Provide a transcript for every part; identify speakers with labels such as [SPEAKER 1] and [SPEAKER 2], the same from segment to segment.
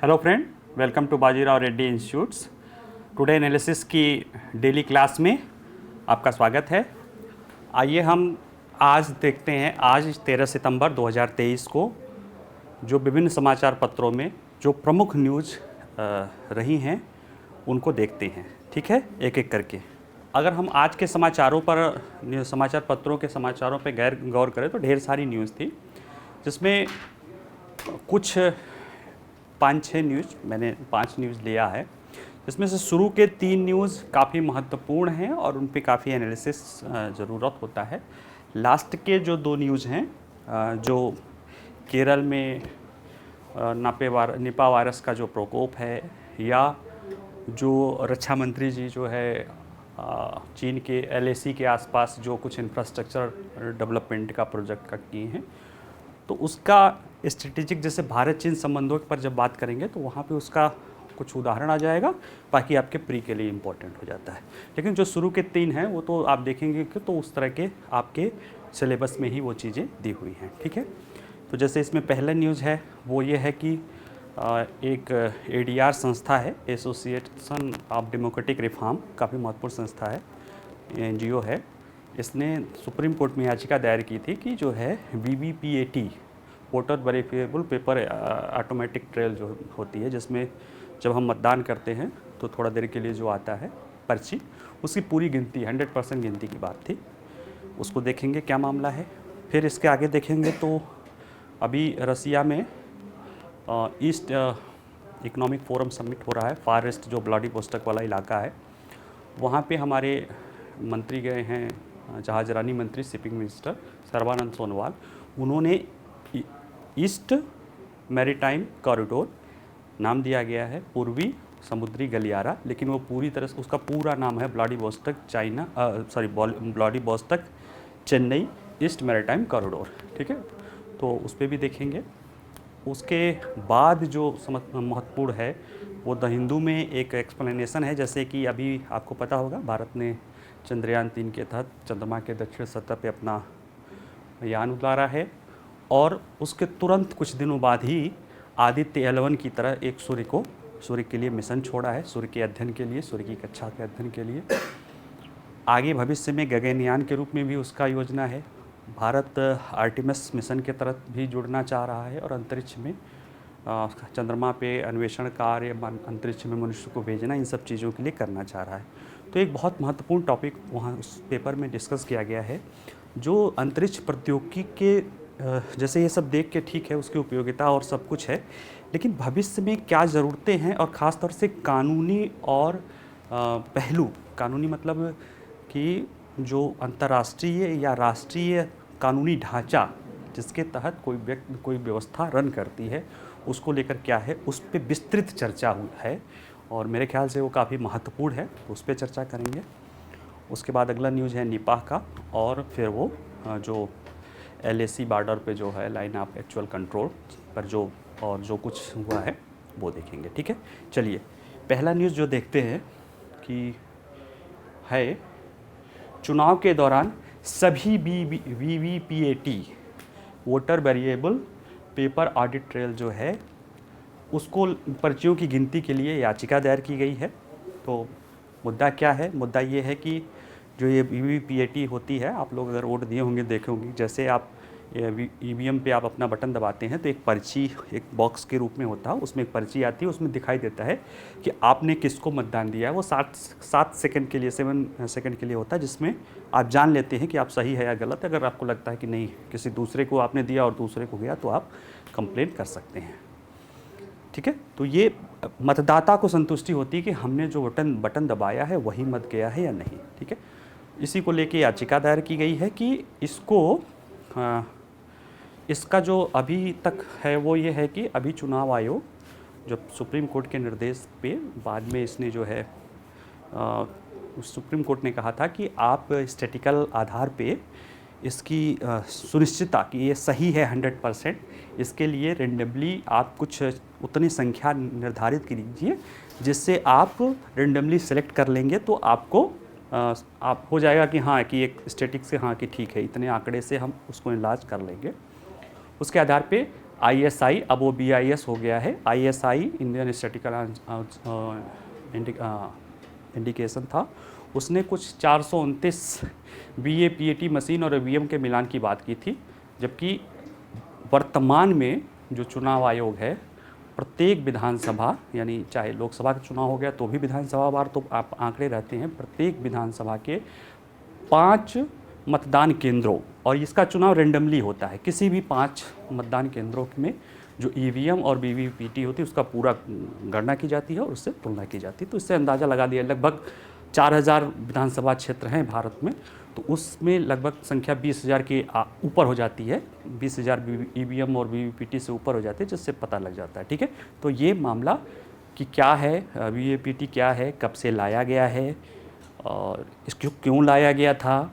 [SPEAKER 1] Hello friend, welcome to Bajirao Reddy institutes. Today analysis की daily class में आपका स्वागत है। आइए हम आज देखते हैं, आज 13 सितंबर 2023 को जो विभिन्न समाचार पत्रों में जो प्रमुख न्यूज़ रही हैं उनको देखते हैं। ठीक है, एक एक करके। अगर हम आज के समाचारों पर, समाचार पत्रों के समाचारों पर गौर करें तो ढेर सारी न्यूज़ थी, जिसमें कुछ 5-6 न्यूज़, मैंने 5 न्यूज़ लिया है। इसमें से शुरू के 3 न्यूज़ काफ़ी महत्वपूर्ण हैं और उन पे काफ़ी एनालिसिस ज़रूरत होता है। लास्ट के जो 2 न्यूज़ हैं, जो केरल में निपा वायरस का जो प्रकोप है, या जो रक्षा मंत्री जी जो है चीन के LAC के आसपास जो कुछ इंफ्रास्ट्रक्चर डेवलपमेंट का प्रोजेक्ट का किए हैं, तो उसका स्ट्रेटेजिक, जैसे भारत चीन संबंधों पर जब बात करेंगे तो वहाँ पे उसका कुछ उदाहरण आ जाएगा, बाकी आपके प्री के लिए इम्पोर्टेंट हो जाता है। लेकिन जो शुरू के 3 हैं वो तो आप देखेंगे कि तो उस तरह के आपके सिलेबस में ही वो चीज़ें दी हुई हैं। ठीक है, तो जैसे इसमें पहला न्यूज़ है वो ये है कि एक ADR संस्था है, एसोसिएशन ऑफ डेमोक्रेटिक रिफॉर्म, काफ़ी महत्वपूर्ण संस्था है, NGO है। इसने सुप्रीम कोर्ट में याचिका दायर की थी कि जो है VVPAT, voter verifiable paper automatic trail जो होती है, जिसमें जब हम मतदान करते हैं तो थोड़ा देर के लिए जो आता है पर्ची, उसकी पूरी गिनती 100% गिनती की बात थी। उसको देखेंगे क्या मामला है। फिर इसके आगे देखेंगे तो अभी रसिया में ईस्ट इकोनॉमिक फोरम समिट हो रहा है, फार ईस्ट जो व्लादिवोस्तोक वाला इलाका है, वहाँ पे हमारे मंत्री गए हैं, जहाजरानी मंत्री, शिपिंग मिनिस्टर सर्बानंद सोनोवाल। उन्होंने ईस्ट मैरीटाइम कॉरिडोर नाम दिया गया है, पूर्वी समुद्री गलियारा, लेकिन वो पूरी तरह से उसका पूरा नाम है Vladivostok Chennai east maritime corridor. ठीक है, तो उस पर भी देखेंगे। उसके बाद जो महत्वपूर्ण है वो द हिंदू में एक एक्सप्लेनेशन है, जैसे कि अभी आपको पता होगा भारत ने चंद्रयान 3 के तहत चंद्रमा के दक्षिण सतह पे अपना यान उतारा है, और उसके तुरंत कुछ दिनों बाद ही आदित्य L1 की तरह एक सूर्य के लिए मिशन छोड़ा है, सूर्य के अध्ययन के लिए, सूर्य की कक्षा के अध्ययन के लिए। आगे भविष्य में गगनयान के रूप में भी उसका योजना है। भारत आर्टेमिस मिशन के तरफ भी जुड़ना चाह रहा है और अंतरिक्ष में चंद्रमा पे अन्वेषण कार्य, अंतरिक्ष में मनुष्य को भेजना, इन सब चीज़ों के लिए करना चाह रहा है। तो एक बहुत महत्वपूर्ण टॉपिक वहाँ उस पेपर में डिस्कस किया गया है, जो अंतरिक्ष प्रौद्योगिकी के जैसे ये सब देख के ठीक है, उसकी उपयोगिता और सब कुछ है, लेकिन भविष्य में क्या ज़रूरतें हैं, और ख़ास तौर से कानूनी और पहलू, कानूनी मतलब कि जो अंतर्राष्ट्रीय या राष्ट्रीय कानूनी ढांचा जिसके तहत कोई व्यक्ति कोई व्यवस्था रन करती है, उसको लेकर क्या है, उस पर विस्तृत चर्चा हुई है, और मेरे ख्याल से वो काफ़ी महत्वपूर्ण है, उस पर चर्चा करेंगे। उसके बाद अगला न्यूज़ है निपाह का, और फिर वो जो LAC बॉर्डर पे जो है लाइन ऑफ एक्चुअल कंट्रोल पर जो कुछ हुआ है वो देखेंगे। ठीक है, चलिए पहला न्यूज़ जो देखते हैं कि है, चुनाव के दौरान सभी VVPAT voter variable paper audit trail जो है उसको पर्चियों की गिनती के लिए याचिका दायर की गई है। तो मुद्दा क्या है? मुद्दा ये है कि जो ये VVPAT होती है, आप लोग अगर वोट दिए होंगे देखे होंगे, जैसे आप EVM पे आप अपना बटन दबाते हैं तो एक पर्ची, एक बॉक्स के रूप में होता है, उसमें एक पर्ची आती है, उसमें दिखाई देता है कि आपने किसको मतदान दिया है। वो 7 सेकंड के लिए, 7 सेकंड के लिए होता है, जिसमें आप जान लेते हैं कि आप सही है या गलत। अगर आपको लगता है कि नहीं, किसी दूसरे को आपने दिया और दूसरे को गया, तो आप कंप्लेन कर सकते हैं। ठीक है, तो ये मतदाता को संतुष्टि होती है कि हमने जो बटन दबाया है वही मत गया है या नहीं। ठीक है, इसी को लेके याचिका दायर की गई है कि इसका जो अभी तक है वो ये है कि अभी चुनाव आयोग जब सुप्रीम कोर्ट के निर्देश पे बाद में इसने जो है सुप्रीम कोर्ट ने कहा था कि आप स्टैटिकल आधार पे इसकी सुनिश्चितता कि ये सही है 100%, इसके लिए रेंडमली आप कुछ उतनी संख्या निर्धारित कीजिए जिससे आप रेंडमली सेलेक्ट कर लेंगे, तो आपको आप हो जाएगा कि हाँ, कि एक स्टैटिक से हाँ कि ठीक है, इतने आंकड़े से हम उसको इलाज कर लेंगे। उसके आधार पे ISI, अब वो BIS हो गया है, ISI इंडियन स्टैटिस्टिकल इंडिकेशन था, उसने कुछ 429 BA PAT मशीन और EVM के मिलान की बात की थी। जबकि वर्तमान में जो चुनाव आयोग है, प्रत्येक विधानसभा, यानी चाहे लोकसभा का चुनाव हो गया तो भी विधानसभा वार तो आप आंकड़े रहते हैं, प्रत्येक विधानसभा के 5 मतदान केंद्रों, और इसका चुनाव रेंडमली होता है, किसी भी 5 मतदान केंद्रों में जो EVM और VVPAT होती है उसका पूरा गणना की जाती है और उससे तुलना की जाती है। तो इससे अंदाज़ा लगा लिया, लगभग 4000 विधानसभा क्षेत्र हैं भारत में, तो उसमें लगभग संख्या 20,000 के ऊपर हो जाती है, 20,000 EVM और VVPAT से ऊपर हो जाती है, जिससे पता लग जाता है। ठीक है, तो ये मामला कि क्या है, VVPAT क्या है, कब से लाया गया है और इसको क्यों लाया गया था,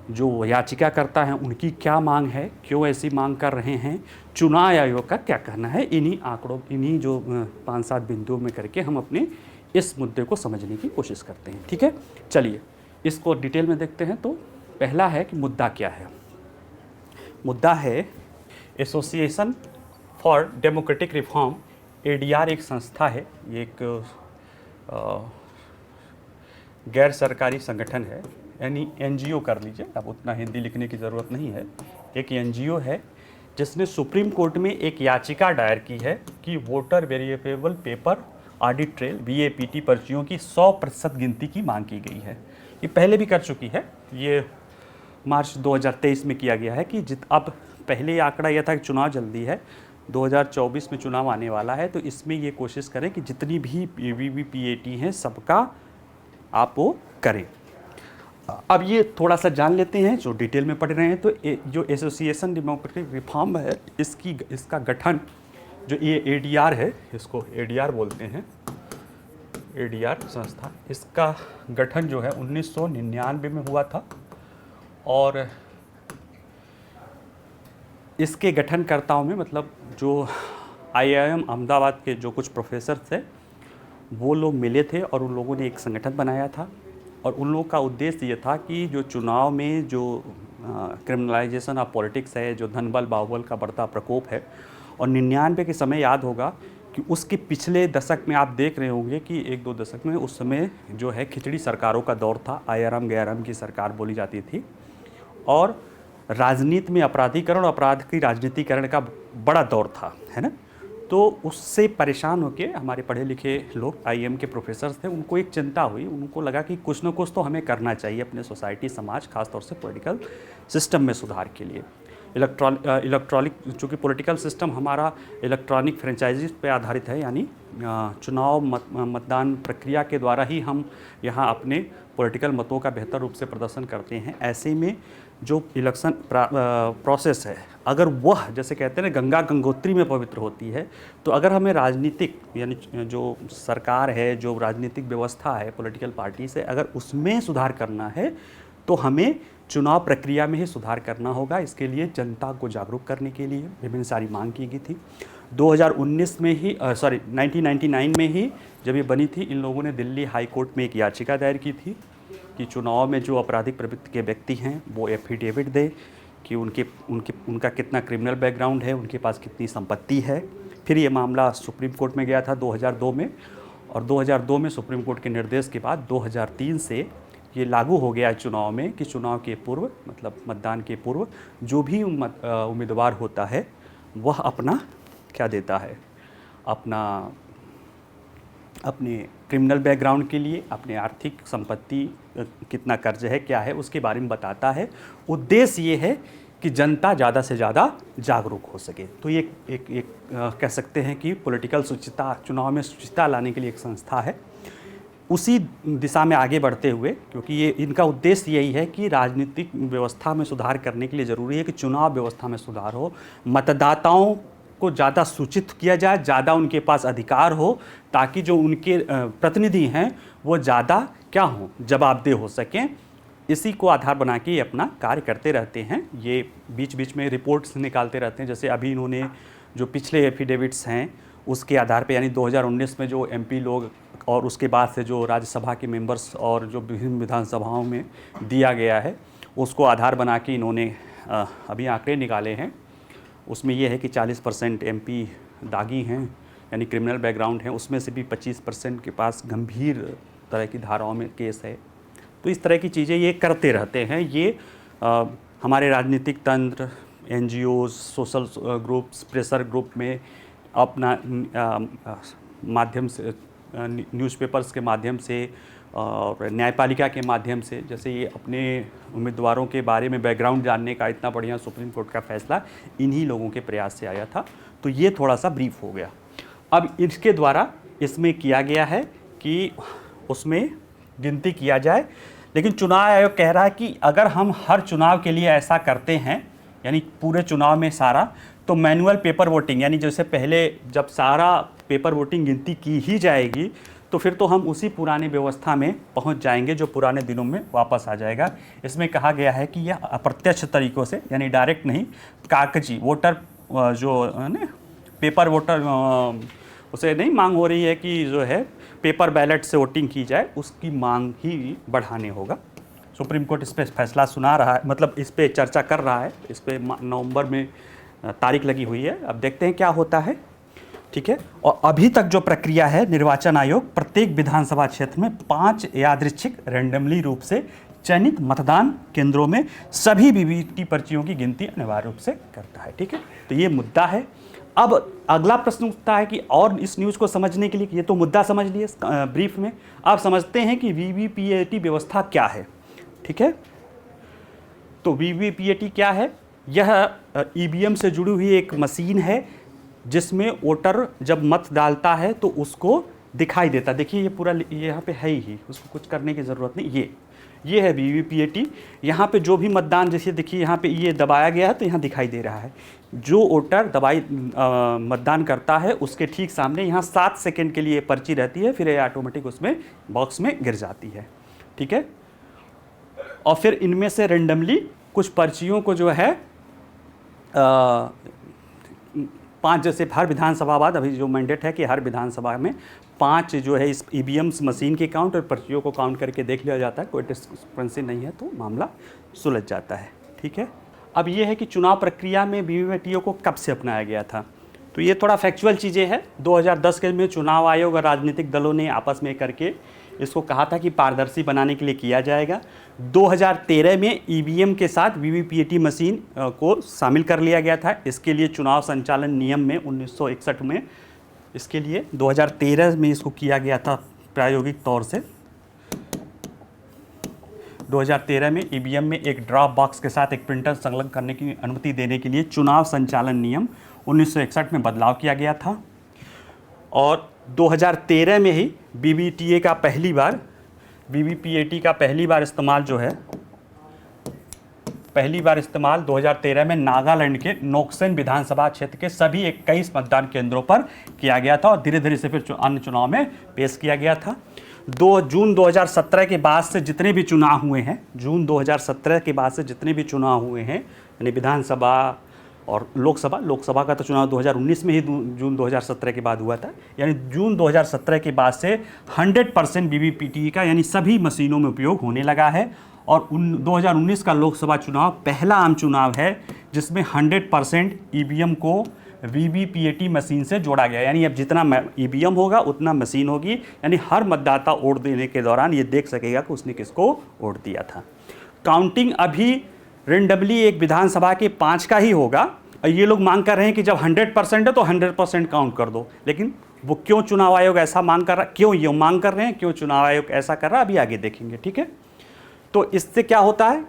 [SPEAKER 1] जो याचिका करता है उनकी क्या मांग है, क्यों ऐसी मांग कर रहे हैं, चुनाव आयोग का क्या कहना है, इन्हीं आंकड़ों, इन्हीं जो 5-7 बिंदुओं में करके हम अपने इस मुद्दे को समझने की कोशिश करते हैं। ठीक है, चलिए इसको डिटेल में देखते हैं। तो पहला है कि मुद्दा क्या है। मुद्दा है association for democratic reform, ADR एक संस्था है, ये एक गैर सरकारी संगठन है, यानी NGO कर लीजिए, अब उतना हिंदी लिखने की ज़रूरत नहीं है। एक NGO है जिसने सुप्रीम कोर्ट में एक याचिका दायर की है कि voter variable paper audit trail VAPT पर्चियों की 100% गिनती की मांग की गई है। ये पहले भी कर चुकी है, ये मार्च 2023 में किया गया है कि अब पहले आंकड़ा यह था कि चुनाव जल्दी है, 2024 में चुनाव आने वाला है, तो इसमें ये कोशिश करें कि जितनी भी VVPAT हैं सबका आप वो करें। अब ये थोड़ा सा जान लेते हैं, जो डिटेल में पढ़ रहे हैं। तो जो एसोसिएशन डेमोक्रेटिक रिफॉर्म है, इसका गठन, जो ये ADR है, इसको ADR बोलते हैं, ADR संस्था, इसका गठन जो है 1999 में हुआ था और इसके गठनकर्ताओं में मतलब जो IIM अहमदाबाद के जो कुछ प्रोफेसर थे वो लोग मिले थे और उन लोगों ने एक संगठन बनाया था। और उन लोगों का उद्देश्य ये था कि जो चुनाव में जो क्रिमिनलाइजेशन ऑफ पॉलिटिक्स है, जो धनबल बाहुबल का बढ़ता प्रकोप है, और 99 के समय याद होगा कि उसके पिछले दशक में आप देख रहे होंगे कि 1-2 दशक में उस समय जो है खिचड़ी सरकारों का दौर था, आयाराम गयाराम की सरकार बोली जाती थी, और राजनीति में अपराधीकरण, अपराध की राजनीतिकरण का बड़ा दौर था, है ना। तो उससे परेशान होके हमारे पढ़े लिखे लोग, IIM के प्रोफेसर्स थे, उनको एक चिंता हुई, उनको लगा कि कुछ ना कुछ तो हमें करना चाहिए अपने सोसाइटी, समाज, खासतौर से पॉलिटिकल सिस्टम में सुधार के लिए। इलेक्ट्रॉनिक, चूँकि पॉलिटिकल सिस्टम हमारा इलेक्ट्रॉनिक फ्रेंचाइजीज पे आधारित है, यानी चुनाव मतदान प्रक्रिया के द्वारा ही हम यहाँ अपने पॉलिटिकल मतों का बेहतर रूप से प्रदर्शन करते हैं। ऐसे में जो इलेक्शन प्रोसेस है, अगर वह, जैसे कहते हैं ना, गंगा गंगोत्री में पवित्र होती है, तो अगर हमें राजनीतिक, यानी जो सरकार है, जो राजनीतिक व्यवस्था है पॉलिटिकल पार्टी से, अगर उसमें सुधार करना है तो हमें चुनाव प्रक्रिया में ही सुधार करना होगा। इसके लिए जनता को जागरूक करने के लिए विभिन्न सारी मांग की गई थी। 2019 में ही 1999 में ही जब ये बनी थी, इन लोगों ने दिल्ली हाई कोर्ट में एक याचिका दायर की थी कि चुनाव में जो आपराधिक प्रवृत्ति के व्यक्ति हैं वो एफिडेविट दे कि उनका कितना क्रिमिनल बैकग्राउंड है, उनके पास कितनी संपत्ति है। फिर ये मामला सुप्रीम कोर्ट में गया था 2002 में, और 2002 में सुप्रीम कोर्ट के निर्देश के बाद 2003 से ये लागू हो गया चुनाव में कि चुनाव के पूर्व, मतलब मतदान के पूर्व, जो भी उम्मीदवार होता है वह अपना क्या देता है, अपने क्रिमिनल बैकग्राउंड के लिए, अपने आर्थिक संपत्ति, कितना कर्ज है, क्या है, उसके बारे में बताता है। उद्देश्य ये है कि जनता ज़्यादा से ज़्यादा जागरूक हो सके। तो ये एक कह सकते हैं कि पॉलिटिकल शुचिता, चुनाव में शुचिता लाने के लिए एक संस्था है। उसी दिशा में आगे बढ़ते हुए, क्योंकि ये इनका उद्देश्य यही है कि राजनीतिक व्यवस्था में सुधार करने के लिए ज़रूरी है कि चुनाव व्यवस्था में सुधार हो, मतदाताओं को ज़्यादा सूचित किया जाए, ज़्यादा उनके पास अधिकार हो, ताकि जो उनके प्रतिनिधि हैं वो ज़्यादा क्या हों, जवाबदेह हो सकें। इसी को आधार बना के ये अपना कार्य करते रहते हैं। ये बीच बीच में रिपोर्ट्स निकालते रहते हैं। जैसे अभी इन्होंने जो पिछले एफिडेविट्स हैं उसके आधार पे, यानी 2019 में जो MP लोग और उसके बाद से जो राज्यसभा के मेंबर्स और जो विभिन्न विधानसभाओं में दिया गया है, उसको आधार बना के इन्होंने अभी आंकड़े निकाले हैं। उसमें ये है कि 40% MP दागी हैं, यानी क्रिमिनल बैकग्राउंड हैं, उसमें से भी 25% के पास गंभीर तरह की धाराओं में केस है। तो इस तरह की चीज़ें ये करते रहते हैं। ये हमारे राजनीतिक तंत्र, NGOs, social groups, pressure group में अपना माध्यम से, न्यूज़पेपर्स के माध्यम से और न्यायपालिका के माध्यम से, जैसे ये अपने उम्मीदवारों के बारे में बैकग्राउंड जानने का इतना बढ़िया सुप्रीम कोर्ट का फैसला इन्हीं लोगों के प्रयास से आया था। तो ये थोड़ा सा ब्रीफ हो गया। अब इसके द्वारा इसमें किया गया है कि उसमें गिनती किया जाए, लेकिन चुनाव आयोग कह रहा है कि अगर हम हर चुनाव के लिए ऐसा करते हैं, यानी पूरे चुनाव में सारा, तो मैनुअल पेपर वोटिंग, यानी जैसे पहले जब सारा पेपर वोटिंग गिनती की ही जाएगी तो फिर तो हम उसी पुरानी व्यवस्था में पहुंच जाएंगे जो पुराने दिनों में वापस आ जाएगा। इसमें कहा गया है कि यह अप्रत्यक्ष तरीक़ों से, यानी डायरेक्ट नहीं, कागजी वोटर जो है ना, पेपर वोटर, उसे नहीं मांग हो रही है कि जो है पेपर बैलेट से वोटिंग की जाए, उसकी मांग ही बढ़ाने होगा। सुप्रीम कोर्ट इस पर फैसला सुना रहा है, मतलब इस पर चर्चा कर रहा है। इस पर नवंबर में तारीख लगी हुई है, अब देखते हैं क्या होता है। ठीक है। और अभी तक जो प्रक्रिया है, निर्वाचन आयोग प्रत्येक विधानसभा क्षेत्र में 5 यादृच्छिक रैंडमली रूप से चयनित मतदान केंद्रों में सभी VVT पर्चियों की गिनती अनिवार्य रूप से करता है। ठीक है, तो ये मुद्दा है। अब अगला प्रश्न उठता है कि और इस न्यूज़ को समझने के लिए, ये तो मुद्दा समझ लिए ब्रीफ में, आप समझते हैं कि VVPAT व्यवस्था क्या है। ठीक है, तो VVPAT क्या है? यह EVM से जुड़ी हुई एक मशीन है जिसमें वोटर जब मत डालता है तो उसको दिखाई देता। देखिए ये पूरा यहाँ पे है ही, उसको कुछ करने की ज़रूरत नहीं। ये है VVPAT। यहाँ पे जो भी मतदान, जैसे देखिए यहाँ पे ये दबाया गया है तो यहाँ दिखाई दे रहा है। जो वोटर मतदान करता है उसके ठीक सामने यहाँ 7 सेकंड के लिए पर्ची रहती है, फिर ये ऑटोमेटिक उसमें बॉक्स में गिर जाती है। ठीक है, और फिर इनमें से रेंडमली कुछ पर्चियों को जो है 5, जैसे हर विधानसभा बाद अभी जो मैंडेट है कि हर विधानसभा में 5 जो है इस EVM मशीन के काउंट और पर्चियों को काउंट करके देख लिया जाता है। कोई डिस्क्रिपेंसी नहीं है तो मामला सुलझ जाता है। ठीक है, अब ये है कि चुनाव प्रक्रिया में VVPAT को कब से अपनाया गया था, तो ये थोड़ा फैक्चुअल चीज़ें हैं। 2010 के में चुनाव आयोग और राजनीतिक दलों ने आपस में करके इसको कहा था कि पारदर्शी बनाने के लिए किया जाएगा। 2013 में EVM के साथ VVPAT मशीन को शामिल कर लिया गया था। इसके लिए चुनाव संचालन नियम में 1961 में इसके लिए 2013 में इसको किया गया था प्रायोगिक तौर से। 2013 में EVM में एक ड्रॉप बॉक्स के साथ एक प्रिंटर संलग्न करने की अनुमति देने के लिए चुनाव संचालन नियम 1961 में बदलाव किया गया था। और 2013 में ही VVPAT का पहली बार इस्तेमाल जो है, पहली बार इस्तेमाल 2013 में नागालैंड के नोक्सेन विधानसभा क्षेत्र के सभी 21 मतदान केंद्रों पर किया गया था और धीरे धीरे से फिर अन्य चुनाव में पेश किया गया था। 2 जून 2017 के बाद से जितने भी चुनाव हुए हैं, जून 2017 के बाद से जितने भी चुनाव हुए हैं, यानी विधानसभा और लोकसभा का तो चुनाव 2019 में ही जून 2017 के बाद हुआ था, यानी जून 2017 के बाद से 100% VVPAT का यानी सभी मशीनों में उपयोग होने लगा है। और 2019 का लोकसभा चुनाव पहला आम चुनाव है जिसमें 100% EVM को VVPAT मशीन से जोड़ा गया, यानी अब जितना EVM होगा उतना मशीन होगी, यानी हर मतदाता वोट देने के दौरान ये देख सकेगा कि उसने किसको वोट दिया था। काउंटिंग अभी रेंडमली एक विधानसभा के 5 का ही होगा। ये लोग मांग कर रहे हैं कि जब 100% है तो 100% काउंट कर दो, लेकिन वो क्यों चुनाव आयोग ऐसा मांग कर रहा, क्यों ये मांग कर रहे हैं, क्यों चुनाव आयोग ऐसा कर रहा है, अभी आगे देखेंगे। ठीक है, तो इससे क्या होता है,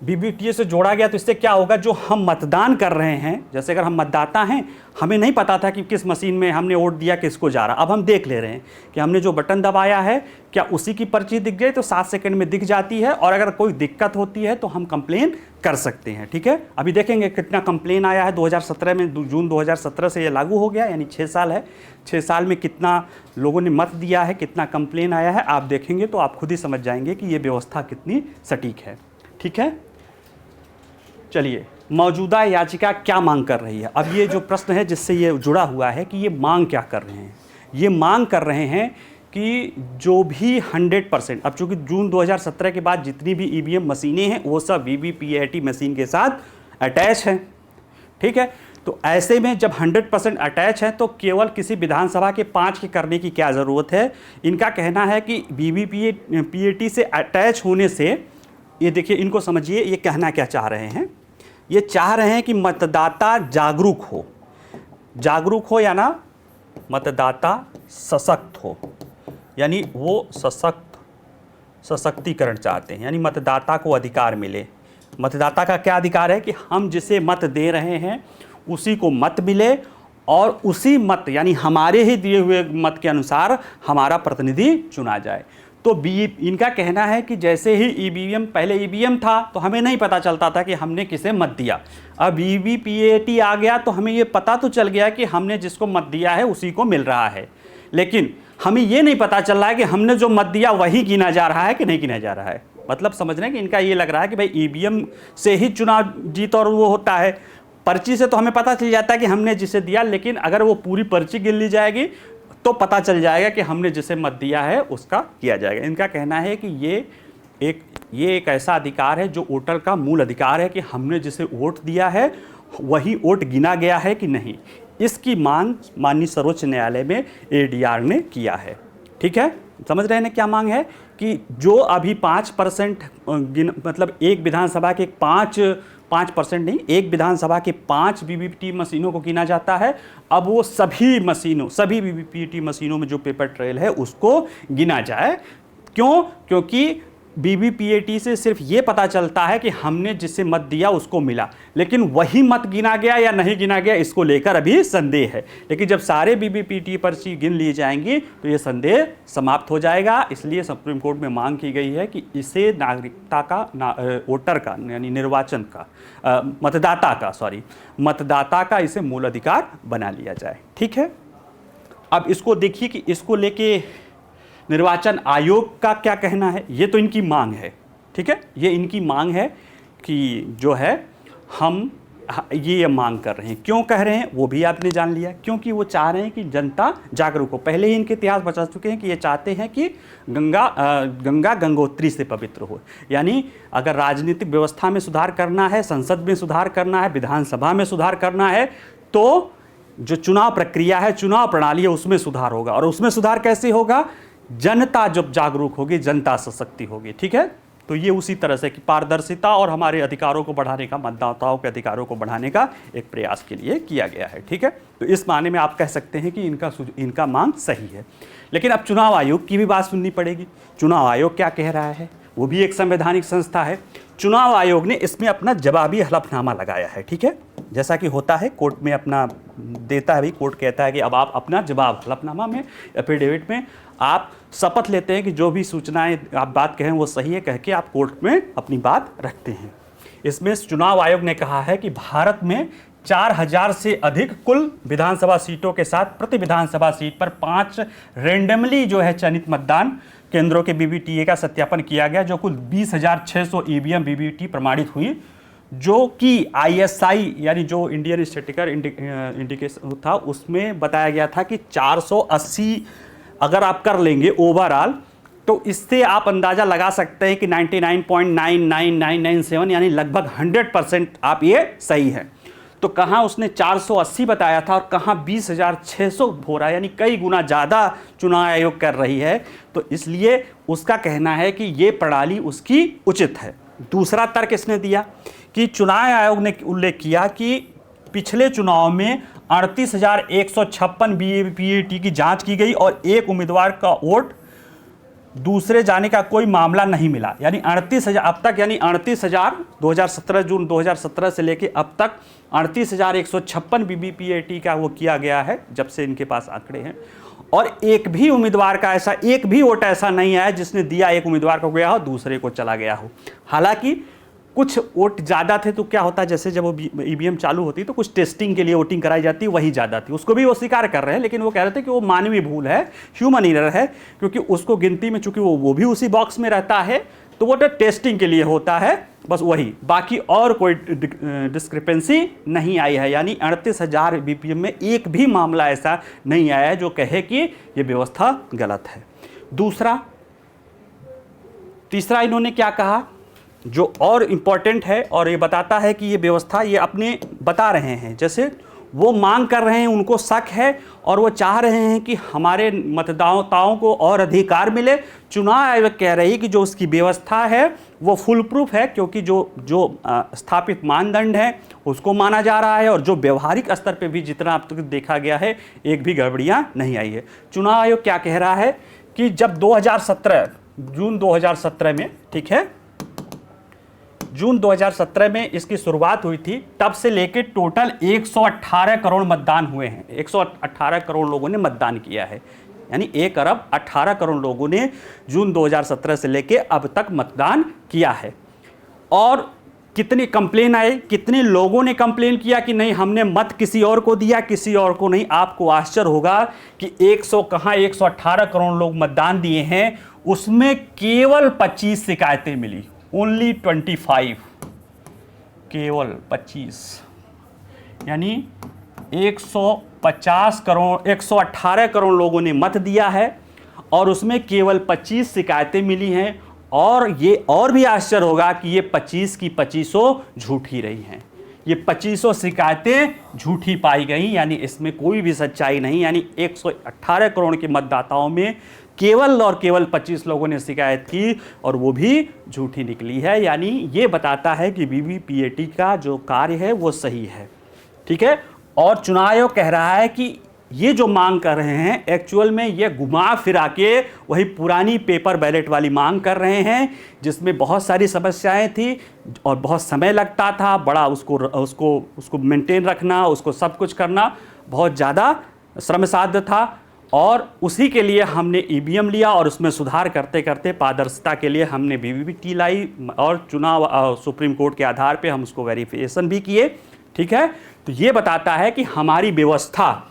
[SPEAKER 1] VVPAT से जोड़ा गया तो इससे क्या होगा, जो हम मतदान कर रहे हैं, जैसे अगर हम मतदाता हैं, हमें नहीं पता था कि किस मशीन में हमने वोट दिया, किसको जा रहा, अब हम देख ले रहे हैं कि हमने जो बटन दबाया है क्या उसी की पर्ची दिख गई, तो 7 सेकंड में दिख जाती है, और अगर कोई दिक्कत होती है तो हम कंप्लेन कर सकते हैं। ठीक है, अभी देखेंगे कितना कंप्लेन आया है 2017 में, जून 2017 से ये लागू हो गया, यानी 6 साल है, 6 साल में कितना लोगों ने मत दिया है, कितना कंप्लेन आया है, आप देखेंगे तो आप खुद ही समझ जाएंगे कि ये व्यवस्था कितनी सटीक है। ठीक है, चलिए, मौजूदा याचिका क्या मांग कर रही है। अब ये जो प्रश्न है जिससे ये जुड़ा हुआ है कि ये मांग क्या कर रहे हैं, ये मांग कर रहे हैं कि जो भी 100%, अब चूंकि जून 2017 के बाद जितनी भी EVM मशीनें हैं वो सब VVPAT मशीन के साथ अटैच हैं। ठीक है, तो ऐसे में जब 100% अटैच है तो केवल किसी विधानसभा के 5 के करने की क्या ज़रूरत है। इनका कहना है कि बीबीपीएटी से अटैच होने से, ये देखिए इनको समझिए ये कहना क्या चाह रहे हैं। ये चाह रहे हैं कि मतदाता जागरूक हो या ना मतदाता सशक्त हो, यानी वो सशक्तिकरण चाहते हैं, यानी मतदाता को अधिकार मिले। मतदाता का क्या अधिकार है कि हम जिसे मत दे रहे हैं उसी को मत मिले और उसी मत यानी हमारे ही दिए हुए मत के अनुसार हमारा प्रतिनिधि चुना जाए। तो इनका कहना है कि जैसे ही ईवीएम, पहले ईवीएम था तो हमें नहीं पता चलता था कि हमने किसे मत दिया, अब ईवीपीएटी आ गया तो हमें ये पता तो चल गया कि हमने जिसको मत दिया है उसी को मिल रहा है, लेकिन हमें ये नहीं पता चल रहा है कि हमने जो मत दिया वही गिना जा रहा है कि नहीं गिना जा रहा है। मतलब समझ रहे हैं कि इनका ये लग रहा है कि भाई ईवीएम से ही चुनाव जीत और वो होता है, पर्ची से तो हमें पता चल जाता है कि हमने जिसे दिया, लेकिन अगर वो पूरी पर्ची गिन ली जाएगी तो पता चल जाएगा कि हमने जिसे मत दिया है उसका किया जाएगा। इनका कहना है कि ये एक ऐसा अधिकार है जो वोटर का मूल अधिकार है कि हमने जिसे वोट दिया है वही वोट गिना गया है कि नहीं। इसकी मांग माननीय सर्वोच्च न्यायालय में एडीआर ने किया है। ठीक है, समझ रहे हैं क्या मांग है कि जो अभी 5% मतलब एक विधानसभा के 5% नहीं, एक विधानसभा के 5 बीबीपीटी मशीनों को गिना जाता है, अब वो सभी बीबीपीटी मशीनों में जो पेपर ट्रेल है उसको गिना जाए। क्यों? क्योंकि बीबीपीएटी से सिर्फ ये पता चलता है कि हमने जिसे मत दिया उसको मिला, लेकिन वही मत गिना गया या नहीं गिना गया इसको लेकर अभी संदेह है। लेकिन जब सारे बीबीपीटी पर्ची गिन लिए जाएंगी तो ये संदेह समाप्त हो जाएगा। इसलिए सुप्रीम कोर्ट में मांग की गई है कि इसे नागरिकता का वोटर का यानी निर्वाचन का मतदाता का इसे मूल अधिकार बना लिया जाए। ठीक है, अब इसको देखिए कि इसको लेके निर्वाचन आयोग का क्या कहना है। ये तो इनकी मांग है, ठीक है, ये इनकी मांग है कि जो है हम ये मांग कर रहे हैं। क्यों कह रहे हैं वो भी आपने जान लिया, क्योंकि वो चाह रहे हैं कि जनता जागरूक हो। पहले ही इनके इतिहास बता चुके हैं कि ये चाहते हैं कि गंगा गंगोत्री से पवित्र हो। यानी अगर राजनीतिक व्यवस्था में सुधार करना है, संसद में सुधार करना है, विधानसभा में सुधार करना है, तो जो चुनाव प्रक्रिया है, चुनाव प्रणाली है, उसमें सुधार होगा। और उसमें सुधार कैसे होगा? जनता जब जागरूक होगी, जनता सशक्ति होगी। ठीक है, तो ये उसी तरह से कि पारदर्शिता और हमारे अधिकारों को बढ़ाने का, मतदाताओं के अधिकारों को बढ़ाने का एक प्रयास के लिए किया गया है। ठीक है, तो इस माने में आप कह सकते हैं कि इनका मांग सही है। लेकिन अब चुनाव आयोग की भी बात सुननी पड़ेगी। चुनाव आयोग क्या कह रहा है? वो भी एक संवैधानिक संस्था है। चुनाव आयोग ने इसमें अपना जवाबी हलफनामा लगाया है। ठीक है, जैसा कि होता है कोर्ट में अपना देता है, भाई कोर्ट कहता है कि अब आप अपना जवाब हलफनामा में, एफिडेविट में आप शपथ लेते हैं कि जो भी सूचनाएं आप बात कहें वो सही है, कह के आप कोर्ट में अपनी बात रखते हैं। इसमें चुनाव आयोग ने कहा है कि भारत में 4000 से अधिक कुल विधानसभा सीटों के साथ प्रति विधानसभा सीट पर 5 रेंडमली जो है चयनित मतदान केंद्रों के बीबीटीए का सत्यापन किया गया, जो कुल 20,600 ईवीएम बीबीटी प्रमाणित हुई, जो कि आईएसआई यानी जो इंडियन स्टैटिस्टिकल इंडिकेशन था उसमें बताया गया था कि 480 अगर आप कर लेंगे ओवरऑल, तो इससे आप अंदाज़ा लगा सकते हैं कि 99.99997 यानी लगभग 100% आप ये सही है। तो कहाँ उसने 480 बताया था और कहाँ 20,600 हो रहा है, यानी कई गुना ज़्यादा चुनाव आयोग कर रही है। तो इसलिए उसका कहना है कि ये प्रणाली उसकी उचित है। दूसरा तर्क इसने दिया कि चुनाव आयोग ने उल्लेख किया कि पिछले चुनाव में 38,156 बीबीपीएटी की जांच की गई और एक उम्मीदवार का वोट दूसरे जाने का कोई मामला नहीं मिला। यानी 38,000 अब तक, यानी 38,000 2017 जून 2017 से लेके अब तक 38,156 बीबीपीएटी का वो किया गया है, जब से इनके पास आंकड़े हैं। और एक भी उम्मीदवार का ऐसा एक भी वोट ऐसा नहीं आया जिसने दिया एक उम्मीदवार को गया हो दूसरे को चला गया हो। हालांकि कुछ वोट ज़्यादा थे, तो क्या होता है, जैसे जब वो ईवीएम चालू होती तो कुछ टेस्टिंग के लिए वोटिंग कराई जाती, वही ज़्यादा थी। उसको भी वो स्वीकार कर रहे हैं, लेकिन वो कह रहे थे कि वो मानवीय भूल है, ह्यूमन एरर है, क्योंकि उसको गिनती में चूंकि वो भी उसी बॉक्स में रहता है, तो वो टेस्टिंग के लिए होता है, बस वही, बाकी और कोई डिस्क्रिपेंसी नहीं आई है। यानी 38,000 बीपीएम में एक भी मामला ऐसा नहीं आया है जो कहे कि ये व्यवस्था गलत है। तीसरा इन्होंने क्या कहा जो और इम्पॉर्टेंट है और ये बताता है कि ये व्यवस्था ये अपने बता रहे हैं, जैसे वो मांग कर रहे हैं, उनको शक है और वो चाह रहे हैं कि हमारे मतदाताओं को और अधिकार मिले। चुनाव आयोग कह रही कि जो उसकी व्यवस्था है वो फुल प्रूफ है, क्योंकि जो स्थापित मानदंड है उसको माना जा रहा है और जो व्यवहारिक स्तर पे भी जितना अब तक देखा गया है एक भी गड़बड़ियां नहीं आई है। चुनाव आयोग क्या कह रहा है कि जब 2017 जून 2017 में, ठीक है, जून 2017 में इसकी शुरुआत हुई थी, तब से लेकर टोटल 118 करोड़ मतदान हुए हैं। 118 करोड़ लोगों ने मतदान किया है, यानी 1 अरब 18 करोड़ लोगों ने जून 2017 से लेकर अब तक मतदान किया है। और कितनी कंप्लेन आए, कितने लोगों ने कंप्लेन किया कि नहीं हमने मत किसी और को दिया, किसी और को नहीं। आपको आश्चर्य होगा कि 100 कहाँ 118 करोड़ लोग मतदान दिए हैं, उसमें केवल 25 शिकायतें मिली, ओनली 25, केवल 25, यानी 150 करोड़ 118 करोड़ लोगों ने मत दिया है और उसमें केवल 25 शिकायतें मिली हैं। और ये और भी आश्चर्य होगा कि ये 25 की 25 झूठी रही हैं, ये 25 शिकायतें झूठी पाई गई, यानी इसमें कोई भी सच्चाई नहीं। यानी 118 करोड़ के मतदाताओं में केवल और केवल 25 लोगों ने शिकायत की और वो भी झूठी निकली है। यानी ये बताता है कि वीवीपीएटी का जो कार्य है वो सही है, ठीक है। और चुनाव आयोग कह रहा है कि ये जो मांग कर रहे हैं एक्चुअल में ये घुमा फिरा के वही पुरानी पेपर बैलेट वाली मांग कर रहे हैं, जिसमें बहुत सारी समस्याएं थी और बहुत समय लगता था, बड़ा उसको मेंटेन रखना, उसको सब कुछ करना बहुत ज़्यादा श्रमसाध्य था। और उसी के लिए हमने ईवीएम लिया और उसमें सुधार करते करते पारदर्शिता के लिए हमने वीवीपीएटी लाई और चुनाव सुप्रीम कोर्ट के आधार पे हम उसको वेरिफिकेशन भी किए, ठीक है। तो ये बताता है कि हमारी व्यवस्था,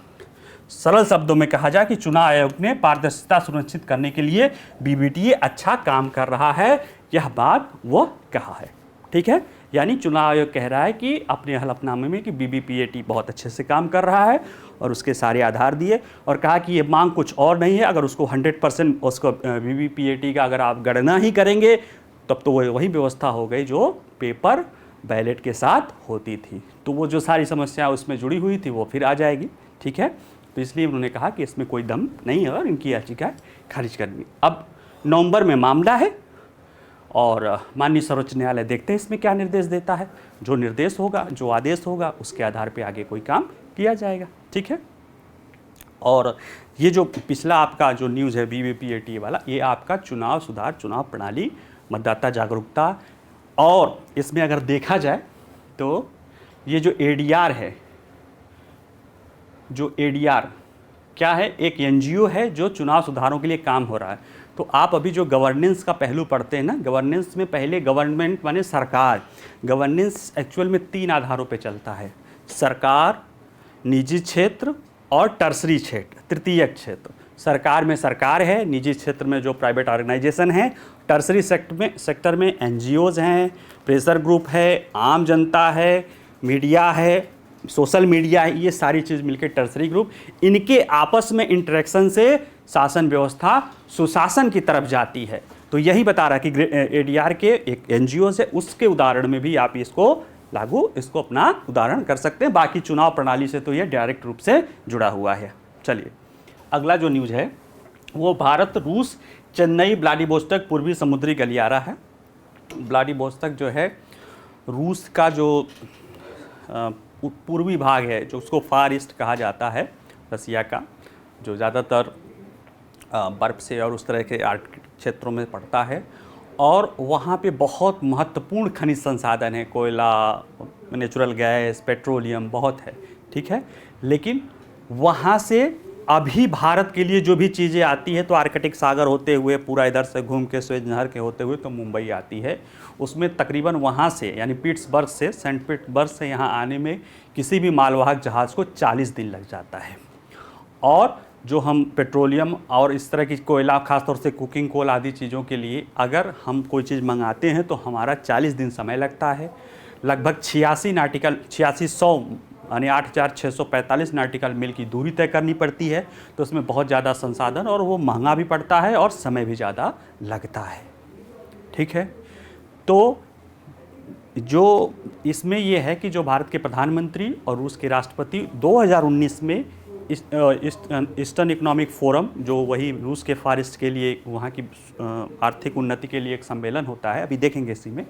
[SPEAKER 1] सरल शब्दों में कहा जाए कि चुनाव आयोग ने पारदर्शिता सुनिश्चित करने के लिए वीवीपीएटी अच्छा काम कर रहा है, यह बात वो कहा है, ठीक है। यानी चुनाव आयोग कह रहा है कि अपने हलफनामे में कि वीवीपीएटी बहुत अच्छे से काम कर रहा है और उसके सारे आधार दिए और कहा कि ये मांग कुछ और नहीं है। अगर उसको 100% उसको वीवीपीएटी का अगर आप गणना ही करेंगे तब तो वही व्यवस्था हो गई जो पेपर बैलेट के साथ होती थी, तो वो जो सारी समस्या उसमें जुड़ी हुई थी वो फिर आ जाएगी, ठीक है। तो इसलिए उन्होंने कहा कि इसमें कोई दम नहीं है और इनकी याचिका खारिज करनी। अब नवंबर में मामला है और माननीय सर्वोच्च न्यायालय देखते हैं इसमें क्या निर्देश देता है। जो निर्देश होगा, जो आदेश होगा, उसके आधार पे आगे कोई काम किया जाएगा, ठीक है। और ये जो पिछला आपका जो न्यूज़ है वीवीपीएटी वाला, ये आपका चुनाव सुधार, चुनाव प्रणाली, मतदाता जागरूकता, और इसमें अगर देखा जाए तो ये जो एडीआर है, जो एडीआर क्या है, एक एनजीओ है जो चुनाव सुधारों के लिए काम हो रहा है। तो आप अभी जो गवर्नेंस का पहलू पढ़ते हैं ना, गवर्नेंस में पहले गवर्नमेंट माने सरकार, गवर्नेंस एक्चुअल में 3 आधारों पे चलता है, सरकार, निजी क्षेत्र और टर्सरी क्षेत्र, तृतीयक क्षेत्र। सरकार में सरकार है, निजी क्षेत्र में जो प्राइवेट ऑर्गेनाइजेशन है, टर्सरी सेक्टर में एनजीओज हैं, प्रेशर ग्रुप है, आम जनता है, मीडिया है, सोशल मीडिया है, ये सारी चीज़ मिलकर टर्सरी ग्रुप, इनके आपस में इंटरेक्शन से शासन व्यवस्था सुशासन की तरफ जाती है। तो यही बता रहा है कि एडीआर के एक एनजीओ है, उसके उदाहरण में भी आप इसको अपना उदाहरण कर सकते हैं। बाकी चुनाव प्रणाली से तो ये डायरेक्ट रूप से जुड़ा हुआ है। चलिए अगला जो न्यूज़ है वो भारत रूस चेन्नई व्लादिवोस्तोक पूर्वी समुद्री गलियारा है। व्लादिवोस्तोक जो है रूस का जो पूर्वी भाग है, जो उसको फार ईस्ट कहा जाता है, रसिया का, जो ज़्यादातर बर्फ़ से और उस तरह के क्षेत्रों में पड़ता है। और वहाँ पे बहुत महत्वपूर्ण खनिज संसाधन है, कोयला, नेचुरल गैस, पेट्रोलियम बहुत है, ठीक है। लेकिन वहाँ से अभी भारत के लिए जो भी चीज़ें आती है तो आर्कटिक सागर होते हुए पूरा इधर से घूम के स्वेज नहर के होते हुए तो मुंबई आती है। उसमें तकरीबन वहाँ से यानी पिट्सबर्ग से, सेंट पीटर्सबर्ग से यहाँ आने में किसी भी मालवाहक जहाज़ को 40 दिन लग जाता है। और जो हम पेट्रोलियम और इस तरह की कोयला, ख़ासतौर से कुकिंग कोल आदि चीज़ों के लिए अगर हम कोई चीज़ मंगाते हैं तो हमारा 40 दिन समय लगता है। लगभग 8600 यानी 8645 नाटिकल मील की दूरी तय करनी पड़ती है। तो उसमें बहुत ज़्यादा संसाधन और वो महंगा भी पड़ता है और समय भी ज़्यादा लगता है, ठीक है। तो जो इसमें ये है कि जो भारत के प्रधानमंत्री और रूस के राष्ट्रपति 2019 में ईस्टर्न इकोनॉमिक फोरम, जो वही रूस के फार ईस्ट के लिए वहाँ की आर्थिक उन्नति के लिए एक सम्मेलन होता है, अभी देखेंगे इसी में,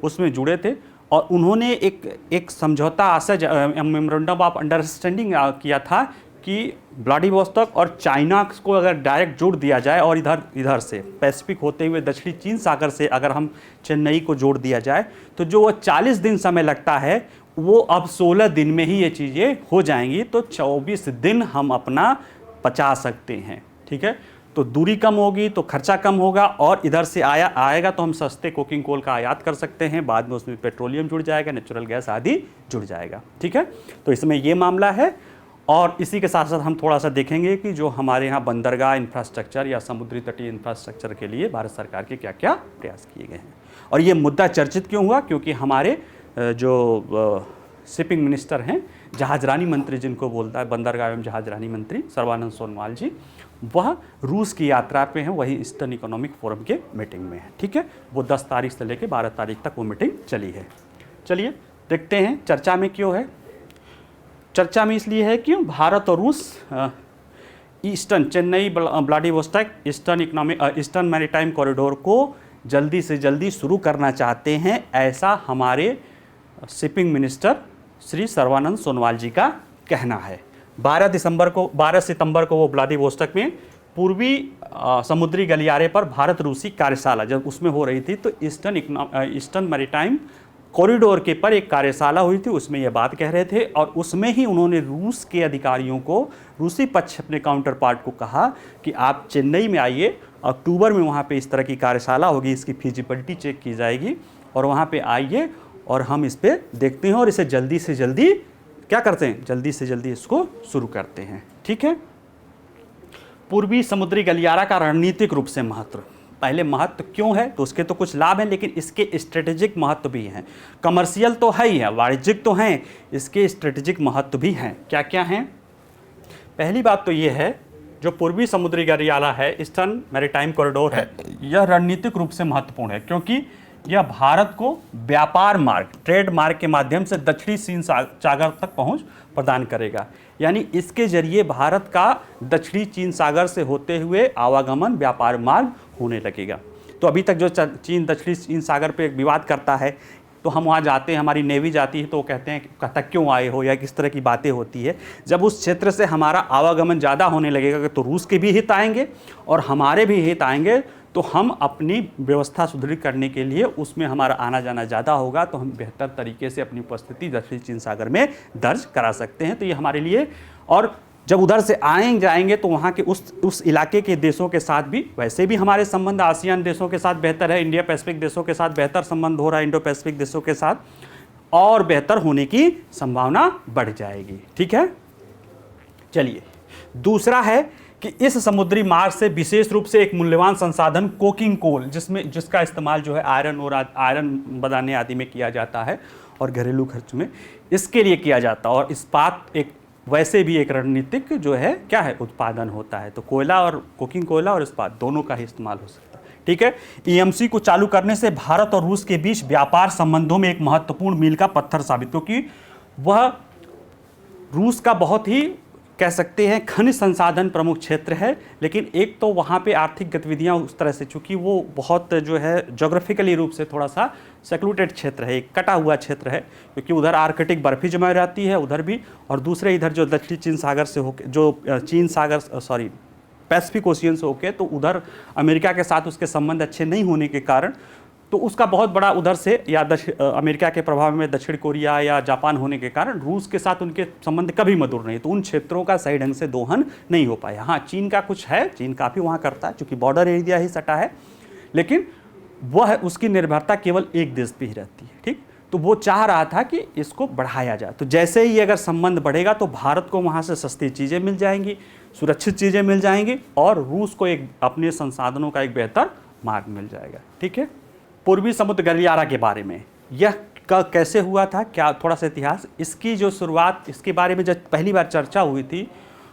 [SPEAKER 1] उसमें जुड़े थे और उन्होंने एक समझौता आशय मेमोरेंडम ऑफ अंडरस्टैंडिंग किया था कि व्लादिवोस्तोक और चाइना को अगर डायरेक्ट जोड़ दिया जाए और इधर से पैसिफिक होते हुए दक्षिणी चीन सागर से अगर हम चेन्नई को जोड़ दिया जाए तो जो वो 40 दिन समय लगता है वो अब 16 दिन में ही ये चीज़ें हो जाएंगी। तो 24 दिन हम अपना बचा सकते हैं। ठीक है, तो दूरी कम होगी तो खर्चा कम होगा और इधर से आएगा तो हम सस्ते कोकिंग कोल का आयात कर सकते हैं, बाद में उसमें पेट्रोलियम जुड़ जाएगा, नेचुरल गैस आदि जुड़ जाएगा। ठीक है, तो इसमें ये मामला है। और इसी के साथ साथ हम थोड़ा सा देखेंगे कि जो हमारे यहाँ बंदरगाह इंफ्रास्ट्रक्चर या समुद्री तटीय इंफ्रास्ट्रक्चर के लिए भारत सरकार के क्या क्या प्रयास किए गए हैं। और ये मुद्दा चर्चित क्यों हुआ, क्योंकि हमारे जो शिपिंग मिनिस्टर हैं, जहाजरानी मंत्री जिनको बोलता है बंदरगाह एवं जहाजरानी मंत्री सर्बानंद सोनोवाल जी, वह रूस की यात्रा पे हैं, वही ईस्टर्न इकोनॉमिक फोरम के मीटिंग में है। ठीक है, वो 10 तारीख से लेकर 12 तारीख तक वो मीटिंग चली है। चलिए देखते हैं चर्चा में क्यों है। चर्चा में इसलिए है कि भारत और रूस eastern Chennai Vladivostok eastern maritime corridor को जल्दी से जल्दी शुरू करना चाहते हैं, ऐसा हमारे शिपिंग मिनिस्टर श्री सर्बानंद सोनोवाल जी का कहना है। 12 सितंबर को वो व्लादिवोस्टोक में पूर्वी समुद्री गलियारे पर भारत रूसी कार्यशाला जब उसमें हो रही थी, तो ईस्टर्न मैरीटाइम कॉरिडोर के पर एक कार्यशाला हुई थी, उसमें ये बात कह रहे थे। और उसमें ही उन्होंने रूस के अधिकारियों को, रूसी पक्ष अपने काउंटर पार्ट को कहा कि आप चेन्नई में आइए, अक्टूबर में वहाँ पे इस तरह की कार्यशाला होगी, इसकी फिजिबिलिटी चेक की जाएगी और वहाँ पे आइए और हम इस पर देखते हैं और इसे जल्दी से जल्दी क्या करते हैं, जल्दी से जल्दी इसको शुरू करते हैं। ठीक है, पूर्वी समुद्री गलियारा का रणनीतिक रूप से महत्व, पहले महत्व क्यों है तो उसके तो कुछ लाभ हैं, लेकिन इसके स्ट्रेटेजिक महत्व भी हैं। कमर्शियल तो है ही है, वाणिज्यिक तो हैं, इसके स्ट्रेटेजिक महत्व भी हैं। क्या क्या हैं? पहली बात तो ये है, जो पूर्वी समुद्री गलियारा है, ईस्टर्न मैरीटाइम कॉरिडोर है, यह रणनीतिक रूप से महत्वपूर्ण है क्योंकि यह भारत को व्यापार मार्ग, ट्रेड मार्ग के माध्यम से दक्षिणी चीन सागर तक पहुंच प्रदान करेगा। यानी इसके जरिए भारत का दक्षिणी चीन सागर से होते हुए आवागमन व्यापार मार्ग होने लगेगा। तो अभी तक जो चीन दक्षिणी चीन सागर पे विवाद करता है, तो हम वहाँ जाते हैं, हमारी नेवी जाती है तो वो कहता क्यों आए हो या किस तरह की बातें होती है। जब उस क्षेत्र से हमारा आवागमन ज़्यादा होने लगेगा तो रूस के भी हित आएंगे और हमारे भी हित आएंगे, तो हम अपनी व्यवस्था सुदृढ़ करने के लिए उसमें हमारा आना जाना ज़्यादा होगा, तो हम बेहतर तरीके से अपनी उपस्थिति दक्षिणी चीन सागर में दर्ज करा सकते हैं। तो ये हमारे लिए, और जब उधर से जाएंगे तो वहाँ के उस इलाके के देशों के साथ भी, वैसे भी हमारे संबंध आसियान देशों के साथ बेहतर है, इंडिया पैसिफिक देशों के साथ बेहतर संबंध हो रहा है, इंडो पैसिफिक देशों के साथ, और बेहतर होने की संभावना बढ़ जाएगी। ठीक है, चलिए दूसरा है कि इस समुद्री मार्ग से विशेष रूप से एक मूल्यवान संसाधन कोकिंग कोल, जिसका इस्तेमाल जो है आयरन बनाने आदि में किया जाता है और घरेलू खर्च में इसके लिए किया जाता है। और इस्पात एक वैसे भी एक रणनीतिक जो है क्या है, उत्पादन होता है। तो कोयला और कोकिंग कोयला और इस्पात दोनों का ही इस्तेमाल हो सकता है। ठीक है, ईएमसी को चालू करने से भारत और रूस के बीच व्यापार संबंधों में एक महत्वपूर्ण मील का पत्थर साबित, क्योंकि वह रूस का बहुत ही कह सकते हैं खनिज संसाधन प्रमुख क्षेत्र है, लेकिन एक तो वहाँ पे आर्थिक गतिविधियाँ उस तरह से, चूँकि वो बहुत जो है जोग्राफिकली रूप से थोड़ा सा सेक्लूटेड क्षेत्र है, एक कटा हुआ क्षेत्र है, क्योंकि उधर आर्कटिक बर्फी जमा रहती है उधर भी, और दूसरे इधर जो दक्षिणी चीन सागर से होके, जो पैसिफिक ओशियन से होके, तो उधर अमेरिका के साथ उसके संबंध अच्छे नहीं होने के कारण, तो उसका बहुत बड़ा उधर से या अमेरिका के प्रभाव में दक्षिण कोरिया या जापान होने के कारण रूस के साथ उनके संबंध कभी मधुर नहीं, तो उन क्षेत्रों का सही ढंग से दोहन नहीं हो पाया। हाँ, चीन का कुछ है, चीन काफ़ी वहाँ करता है क्योंकि बॉर्डर एरिया ही सटा है, लेकिन वह उसकी निर्भरता केवल एक देश पे ही रहती है। ठीक, तो वो चाह रहा था कि इसको बढ़ाया जाए। तो जैसे ही अगर संबंध बढ़ेगा तो भारत को वहाँ से सस्ती चीज़ें मिल जाएंगी, सुरक्षित चीज़ें मिल जाएंगी, और रूस को एक अपने संसाधनों का एक बेहतर मार्ग मिल जाएगा। ठीक है, पूर्वी समुद्र गलियारा के बारे में यह कैसे हुआ था, क्या थोड़ा सा इतिहास, इसकी जो शुरुआत, इसके बारे में जब पहली बार चर्चा हुई थी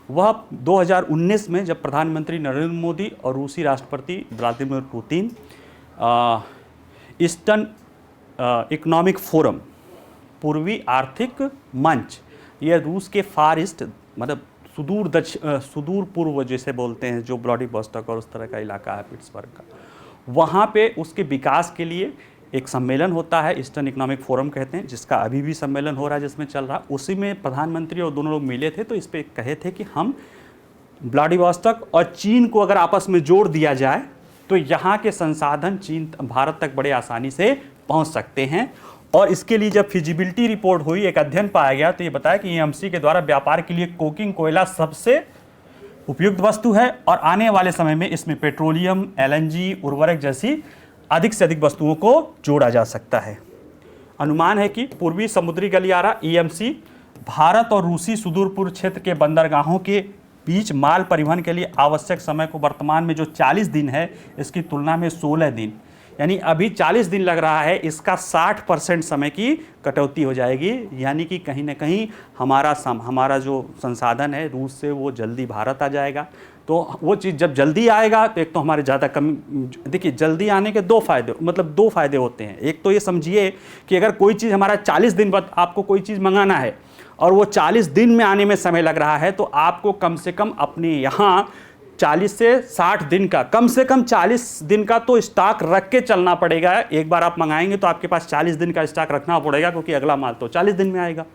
[SPEAKER 1] वह 2019 में, जब प्रधानमंत्री नरेंद्र मोदी और रूसी राष्ट्रपति Vladimir Putin eastern economic forum, पूर्वी आर्थिक मंच, ये रूस के फार ईस्ट मतलब सुदूर पूर्व जैसे बोलते हैं, जो व्लादिवोस्टोक और उस तरह का इलाका है पिट्सबर्ग का, वहाँ पे उसके विकास के लिए एक सम्मेलन होता है, ईस्टर्न इकोनॉमिक फोरम कहते हैं, जिसका अभी भी सम्मेलन हो रहा है, जिसमें चल रहा। उसी में प्रधानमंत्री और दोनों लोग मिले थे, तो इस पर कहे थे कि हम व्लादिवोस्टोक और चीन को अगर आपस में जोड़ दिया जाए तो यहाँ के संसाधन चीन भारत तक बड़े आसानी से पहुँच सकते हैं। और इसके लिए जब फिजिबिलिटी रिपोर्ट हुई, एक अध्ययन पाया गया, तो ये बताया कि ईएमसी के द्वारा व्यापार के लिए कोकिंग कोयला सबसे उपयुक्त वस्तु है और आने वाले समय में इसमें पेट्रोलियम, एलएनजी, उर्वरक जैसी अधिक से अधिक वस्तुओं को जोड़ा जा सकता है। अनुमान है कि पूर्वी समुद्री गलियारा ईएमसी भारत और रूसी सुदूर पूर्व क्षेत्र के बंदरगाहों के बीच माल परिवहन के लिए आवश्यक समय को वर्तमान में जो 40 दिन है, इसकी तुलना में 16 दिन, यानी अभी 40 दिन लग रहा है, इसका 60% समय की कटौती हो जाएगी। यानी कि कहीं ना कहीं हमारा जो संसाधन है रूस से, वो जल्दी भारत आ जाएगा। तो वो चीज़ जब जल्दी आएगा तो एक तो हमारे ज़्यादा कम, देखिए जल्दी आने के दो फायदे होते हैं। एक तो ये समझिए कि अगर कोई चीज़ हमारा 40 दिन बाद आपको कोई चीज़ मंगाना है और वो 40 दिन में आने में समय लग रहा है, तो आपको कम से कम अपने यहाँ 40 से 60 दिन का, कम से कम 40 दिन का तो स्टॉक रख के चलना पड़ेगा। एक बार आप मंगाएंगे तो आपके पास 40 दिन का स्टॉक रखना पड़ेगा, क्योंकि अगला माल तो 40 दिन में आएगा।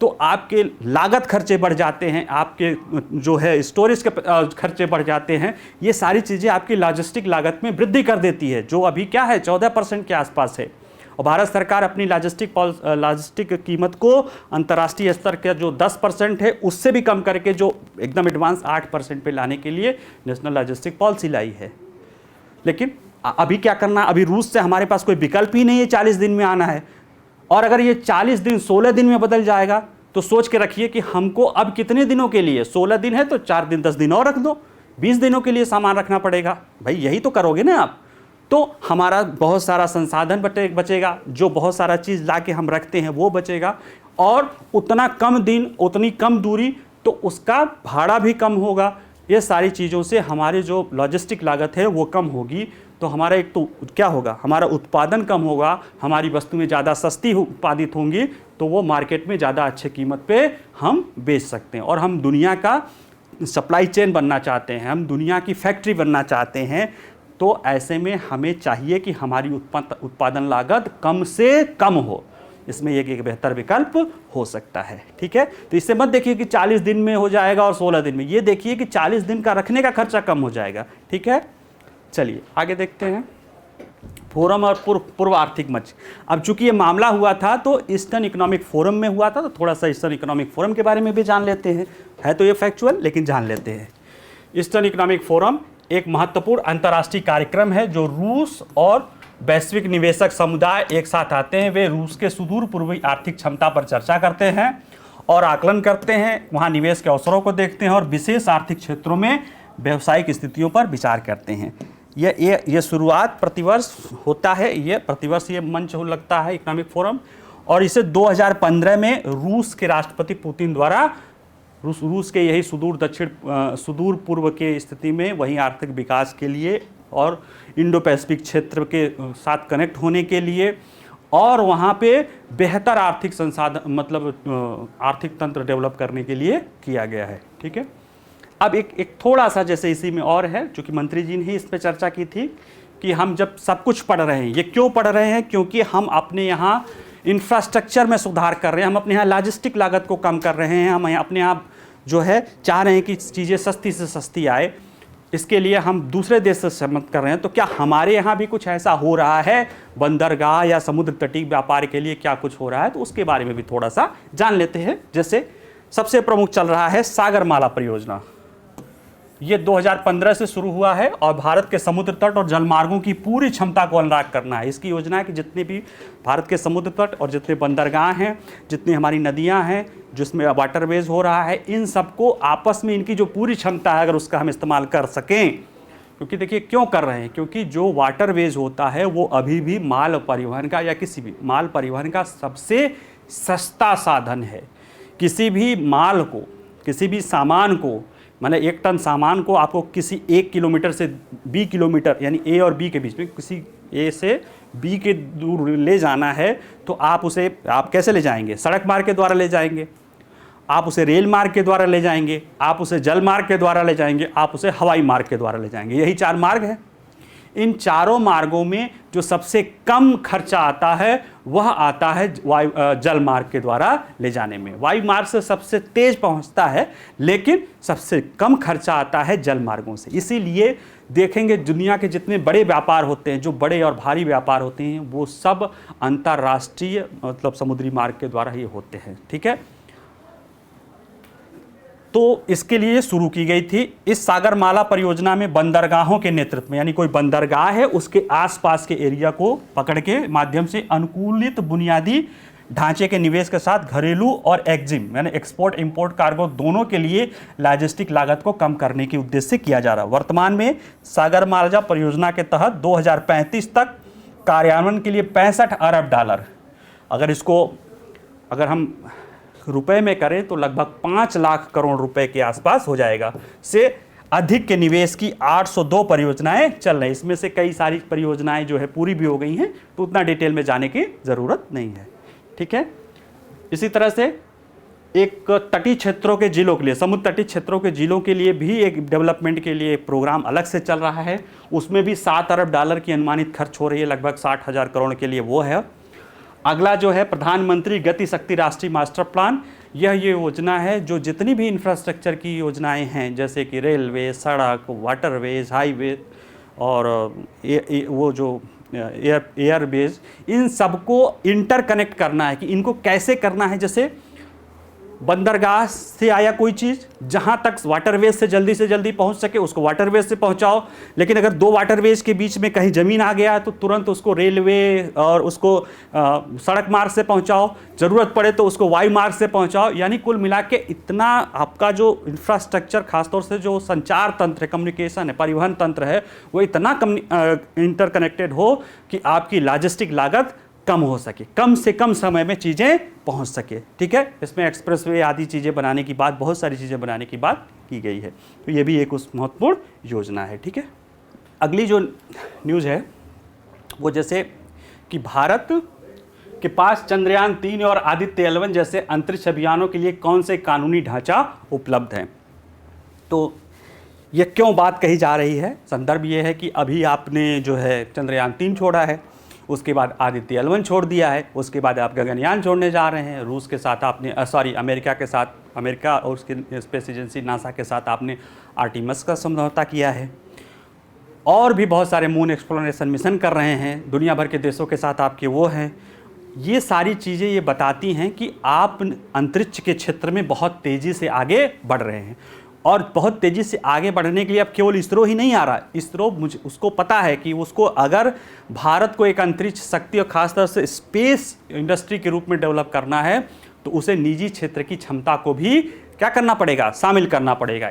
[SPEAKER 1] तो आपके लागत खर्चे बढ़ जाते हैं, आपके जो है स्टोरेज के खर्चे बढ़ जाते हैं। ये सारी चीज़ें आपकी लॉजिस्टिक लागत में वृद्धि कर देती है, जो अभी क्या है 14% के आसपास है। और भारत सरकार अपनी लॉजिस्टिक कीमत को अंतर्राष्ट्रीय स्तर का जो 10% है, उससे भी कम करके जो एकदम एडवांस 8% पे लाने के लिए नेशनल लॉजिस्टिक पॉलिसी लाई है। लेकिन अभी क्या करना, अभी रूस से हमारे पास कोई विकल्प ही नहीं है, 40 दिन में आना है। और अगर ये 40 दिन 16 दिन में बदल जाएगा तो सोच के रखिए कि हमको अब कितने दिनों के लिए, 16 दिन है तो 4 दिन 10 दिन और रख दो, 20 दिनों के लिए सामान रखना पड़ेगा। भाई यही तो करोगे ना आप। तो हमारा बहुत सारा संसाधन बचेगा, जो बहुत सारा चीज़ ला के हम रखते हैं वो बचेगा, और उतना कम दिन उतनी कम दूरी, तो उसका भाड़ा भी कम होगा। ये सारी चीज़ों से हमारी जो लॉजिस्टिक लागत है वो कम होगी। तो हमारा एक तो क्या होगा, हमारा उत्पादन कम होगा, हमारी वस्तुएं ज़्यादा सस्ती उत्पादित होंगी, तो वो मार्केट में ज़्यादा अच्छे कीमत पे हम बेच सकते हैं। और हम दुनिया का सप्लाई चेन बनना चाहते हैं, हम दुनिया की फैक्ट्री बनना चाहते हैं। तो ऐसे में हमें चाहिए कि हमारी उत्पादन लागत कम से कम हो। इसमें एक बेहतर विकल्प हो सकता है। ठीक है, तो इससे मत देखिए कि 40 दिन में हो जाएगा और 16 दिन में, ये देखिए कि 40 दिन का रखने का खर्चा कम हो जाएगा। ठीक है, चलिए आगे देखते हैं। फोरम और पूर्व आर्थिक मंच। अब चूंकि ये मामला हुआ था तो ईस्टर्न इकोनॉमिक फोरम में हुआ था, तो थोड़ा सा ईस्टर्न इकोनॉमिक फोरम के बारे में भी जान लेते हैं। है तो ये फैक्चुअल, लेकिन जान लेते हैं। ईस्टर्न इकोनॉमिक फोरम एक महत्वपूर्ण अंतर्राष्ट्रीय कार्यक्रम है, जो रूस और वैश्विक निवेशक समुदाय एक साथ आते हैं। वे रूस के सुदूर पूर्वी आर्थिक क्षमता पर चर्चा करते हैं और आकलन करते हैं, वहाँ निवेश के अवसरों को देखते हैं और विशेष आर्थिक क्षेत्रों में व्यावसायिक स्थितियों पर विचार करते हैं। ये शुरुआत प्रतिवर्ष होता है, ये प्रतिवर्ष ये मंच लगता है इकोनॉमिक फोरम। और इसे 2015 में रूस के राष्ट्रपति पुतिन द्वारा रूस के यही सुदूर पूर्व के स्थिति में वहीं आर्थिक विकास के लिए और इंडो पैसिफिक क्षेत्र के साथ कनेक्ट होने के लिए और वहाँ पे बेहतर आर्थिक संसाधन मतलब आर्थिक तंत्र डेवलप करने के लिए किया गया है। ठीक है, अब एक थोड़ा सा जैसे इसी में और है, चूँकि मंत्री जी ने ही इस पर चर्चा की थी कि हम जब सब कुछ पढ़ रहे हैं, ये क्यों पढ़ रहे हैं, क्योंकि हम अपने यहाँ इंफ्रास्ट्रक्चर में सुधार कर रहे हैं, हम अपने यहाँ लॉजिस्टिक लागत को कम कर रहे हैं, हम अपने यहाँ जो है चाह रहे हैं कि चीज़ें सस्ती से सस्ती आए, इसके लिए हम दूसरे देश से सहमत कर रहे हैं। तो क्या हमारे यहाँ भी कुछ ऐसा हो रहा है, बंदरगाह या समुद्र तटीय व्यापार के लिए क्या कुछ हो रहा है, तो उसके बारे में भी थोड़ा सा जान लेते हैं। जैसे सबसे प्रमुख चल रहा है सागरमाला परियोजना। ये 2015 से शुरू हुआ है और भारत के समुद्र तट और जलमार्गों की पूरी क्षमता को अनलॉक करना है। इसकी योजना है कि जितने भी भारत के समुद्र तट और जितने बंदरगाह हैं, जितनी हमारी नदियां हैं, जिसमें वाटरवेज हो रहा है, इन सबको आपस में इनकी जो पूरी क्षमता है अगर उसका हम इस्तेमाल कर सकें। क्योंकि देखिए क्यों कर रहे हैं, क्योंकि जो वाटरवेज होता है वो अभी भी माल परिवहन का या किसी भी माल परिवहन का सबसे सस्ता साधन है। किसी भी माल को, किसी भी सामान को, मतलब 1 टन सामान को आपको किसी 1 किलोमीटर से B किलोमीटर यानी A और B के बीच में, किसी A से बी के दूर ले जाना है तो आप उसे आप कैसे ले जाएंगे? सड़क मार्ग के द्वारा ले जाएंगे, आप उसे रेल मार्ग के द्वारा ले जाएंगे, आप उसे जल मार्ग के द्वारा ले जाएंगे, आप उसे हवाई मार्ग के द्वारा ले जाएंगे। यही 4 मार्ग हैं। इन चारों मार्गों में जो सबसे कम खर्चा आता है वह आता है जल मार्ग के द्वारा ले जाने में। वायु मार्ग से सबसे तेज पहुंचता है, लेकिन सबसे कम खर्चा आता है जल मार्गों से। इसीलिए देखेंगे दुनिया के जितने बड़े व्यापार होते हैं, जो बड़े और भारी व्यापार होते हैं, वो सब अंतर्राष्ट्रीय मतलब समुद्री मार्ग के द्वारा ही होते हैं। ठीक है, तो इसके लिए शुरू की गई थी। इस सागरमाला परियोजना में बंदरगाहों के नेतृत्व में, यानी कोई बंदरगाह है उसके आसपास के एरिया को पकड़ के माध्यम से अनुकूलित बुनियादी ढांचे के निवेश के साथ घरेलू और एक्जिम यानी एक्सपोर्ट इंपोर्ट कार्गो दोनों के लिए लॉजिस्टिक लागत को कम करने के उद्देश्य से किया जा रहा है। वर्तमान में सागरमाला परियोजना के तहत 2035 तक कार्यान्वयन के लिए $65 अरब, अगर हम रुपए में करें तो लगभग 5 लाख करोड़ रुपए के आसपास हो जाएगा, से अधिक के निवेश की 802 परियोजनाएं चल रही हैं। इसमें से कई सारी परियोजनाएं जो है पूरी भी हो गई हैं, तो उतना डिटेल में जाने की ज़रूरत नहीं है। ठीक है, इसी तरह से एक तटीय क्षेत्रों के जिलों के लिए, समुद्र तटीय क्षेत्रों के जिलों के लिए भी एक डेवलपमेंट के लिए प्रोग्राम अलग से चल रहा है। उसमें भी $7 अरब की अनुमानित खर्च हो रही है, लगभग 60,000 करोड़ के लिए वो है। अगला जो है प्रधानमंत्री गति शक्ति राष्ट्रीय मास्टर प्लान। यह ये योजना है जो जितनी भी इंफ्रास्ट्रक्चर की योजनाएं हैं, जैसे कि रेलवे, सड़क, वाटरवेज, हाईवे और वो जो एयरबेज, इन सबको इंटरकनेक्ट करना है कि इनको कैसे करना है। जैसे बंदरगाह से आया कोई चीज़, जहाँ तक वाटरवेज से जल्दी पहुँच सके उसको वाटरवेज से पहुँचाओ, लेकिन अगर 2 वाटरवेज के बीच में कहीं ज़मीन आ गया तो तुरंत उसको रेलवे और उसको सड़क मार्ग से पहुँचाओ, ज़रूरत पड़े तो उसको वायु मार्ग से पहुँचाओ। यानी कुल मिला के इतना आपका जो इंफ्रास्ट्रक्चर, खासतौर से जो संचार तंत्र है, कम्युनिकेशन है, परिवहन तंत्र है, वो इतना इंटरकनेक्टेड हो कि आपकी लॉजिस्टिक लागत कम हो सके, कम से कम समय में चीज़ें पहुंच सके। ठीक है, इसमें एक्सप्रेसवे आदि चीज़ें बनाने की बात, बहुत सारी चीज़ें बनाने की बात की गई है। तो ये भी एक उस महत्वपूर्ण योजना है। ठीक है, अगली जो न्यूज़ है वो जैसे कि भारत के पास चंद्रयान 3 और आदित्य L1 जैसे अंतरिक्ष अभियानों के लिए कौन से कानूनी ढांचा उपलब्ध है। तो ये क्यों बात कही जा रही है, संदर्भ ये है कि अभी आपने जो है चंद्रयान 3 छोड़ा है, उसके बाद आदित्य L1 छोड़ दिया है, उसके बाद आप गगनयान छोड़ने जा रहे हैं। रूस के साथ आपने अमेरिका के साथ, अमेरिका और उसकी स्पेस एजेंसी नासा के साथ आपने आर्टिमस का समझौता किया है, और भी बहुत सारे मून एक्सप्लोरेशन मिशन कर रहे हैं, दुनिया भर के देशों के साथ आपके वो हैं। ये सारी चीज़ें ये बताती हैं कि आप अंतरिक्ष के क्षेत्र में बहुत तेज़ी से आगे बढ़ रहे हैं, और बहुत तेज़ी से आगे बढ़ने के लिए अब केवल इसरो ही नहीं आ रहा। इसरो मुझे उसको पता है कि उसको अगर भारत को एक अंतरिक्ष शक्ति और ख़ासतौर से स्पेस इंडस्ट्री के रूप में डेवलप करना है, तो उसे निजी क्षेत्र की क्षमता को भी क्या करना पड़ेगा, शामिल करना पड़ेगा।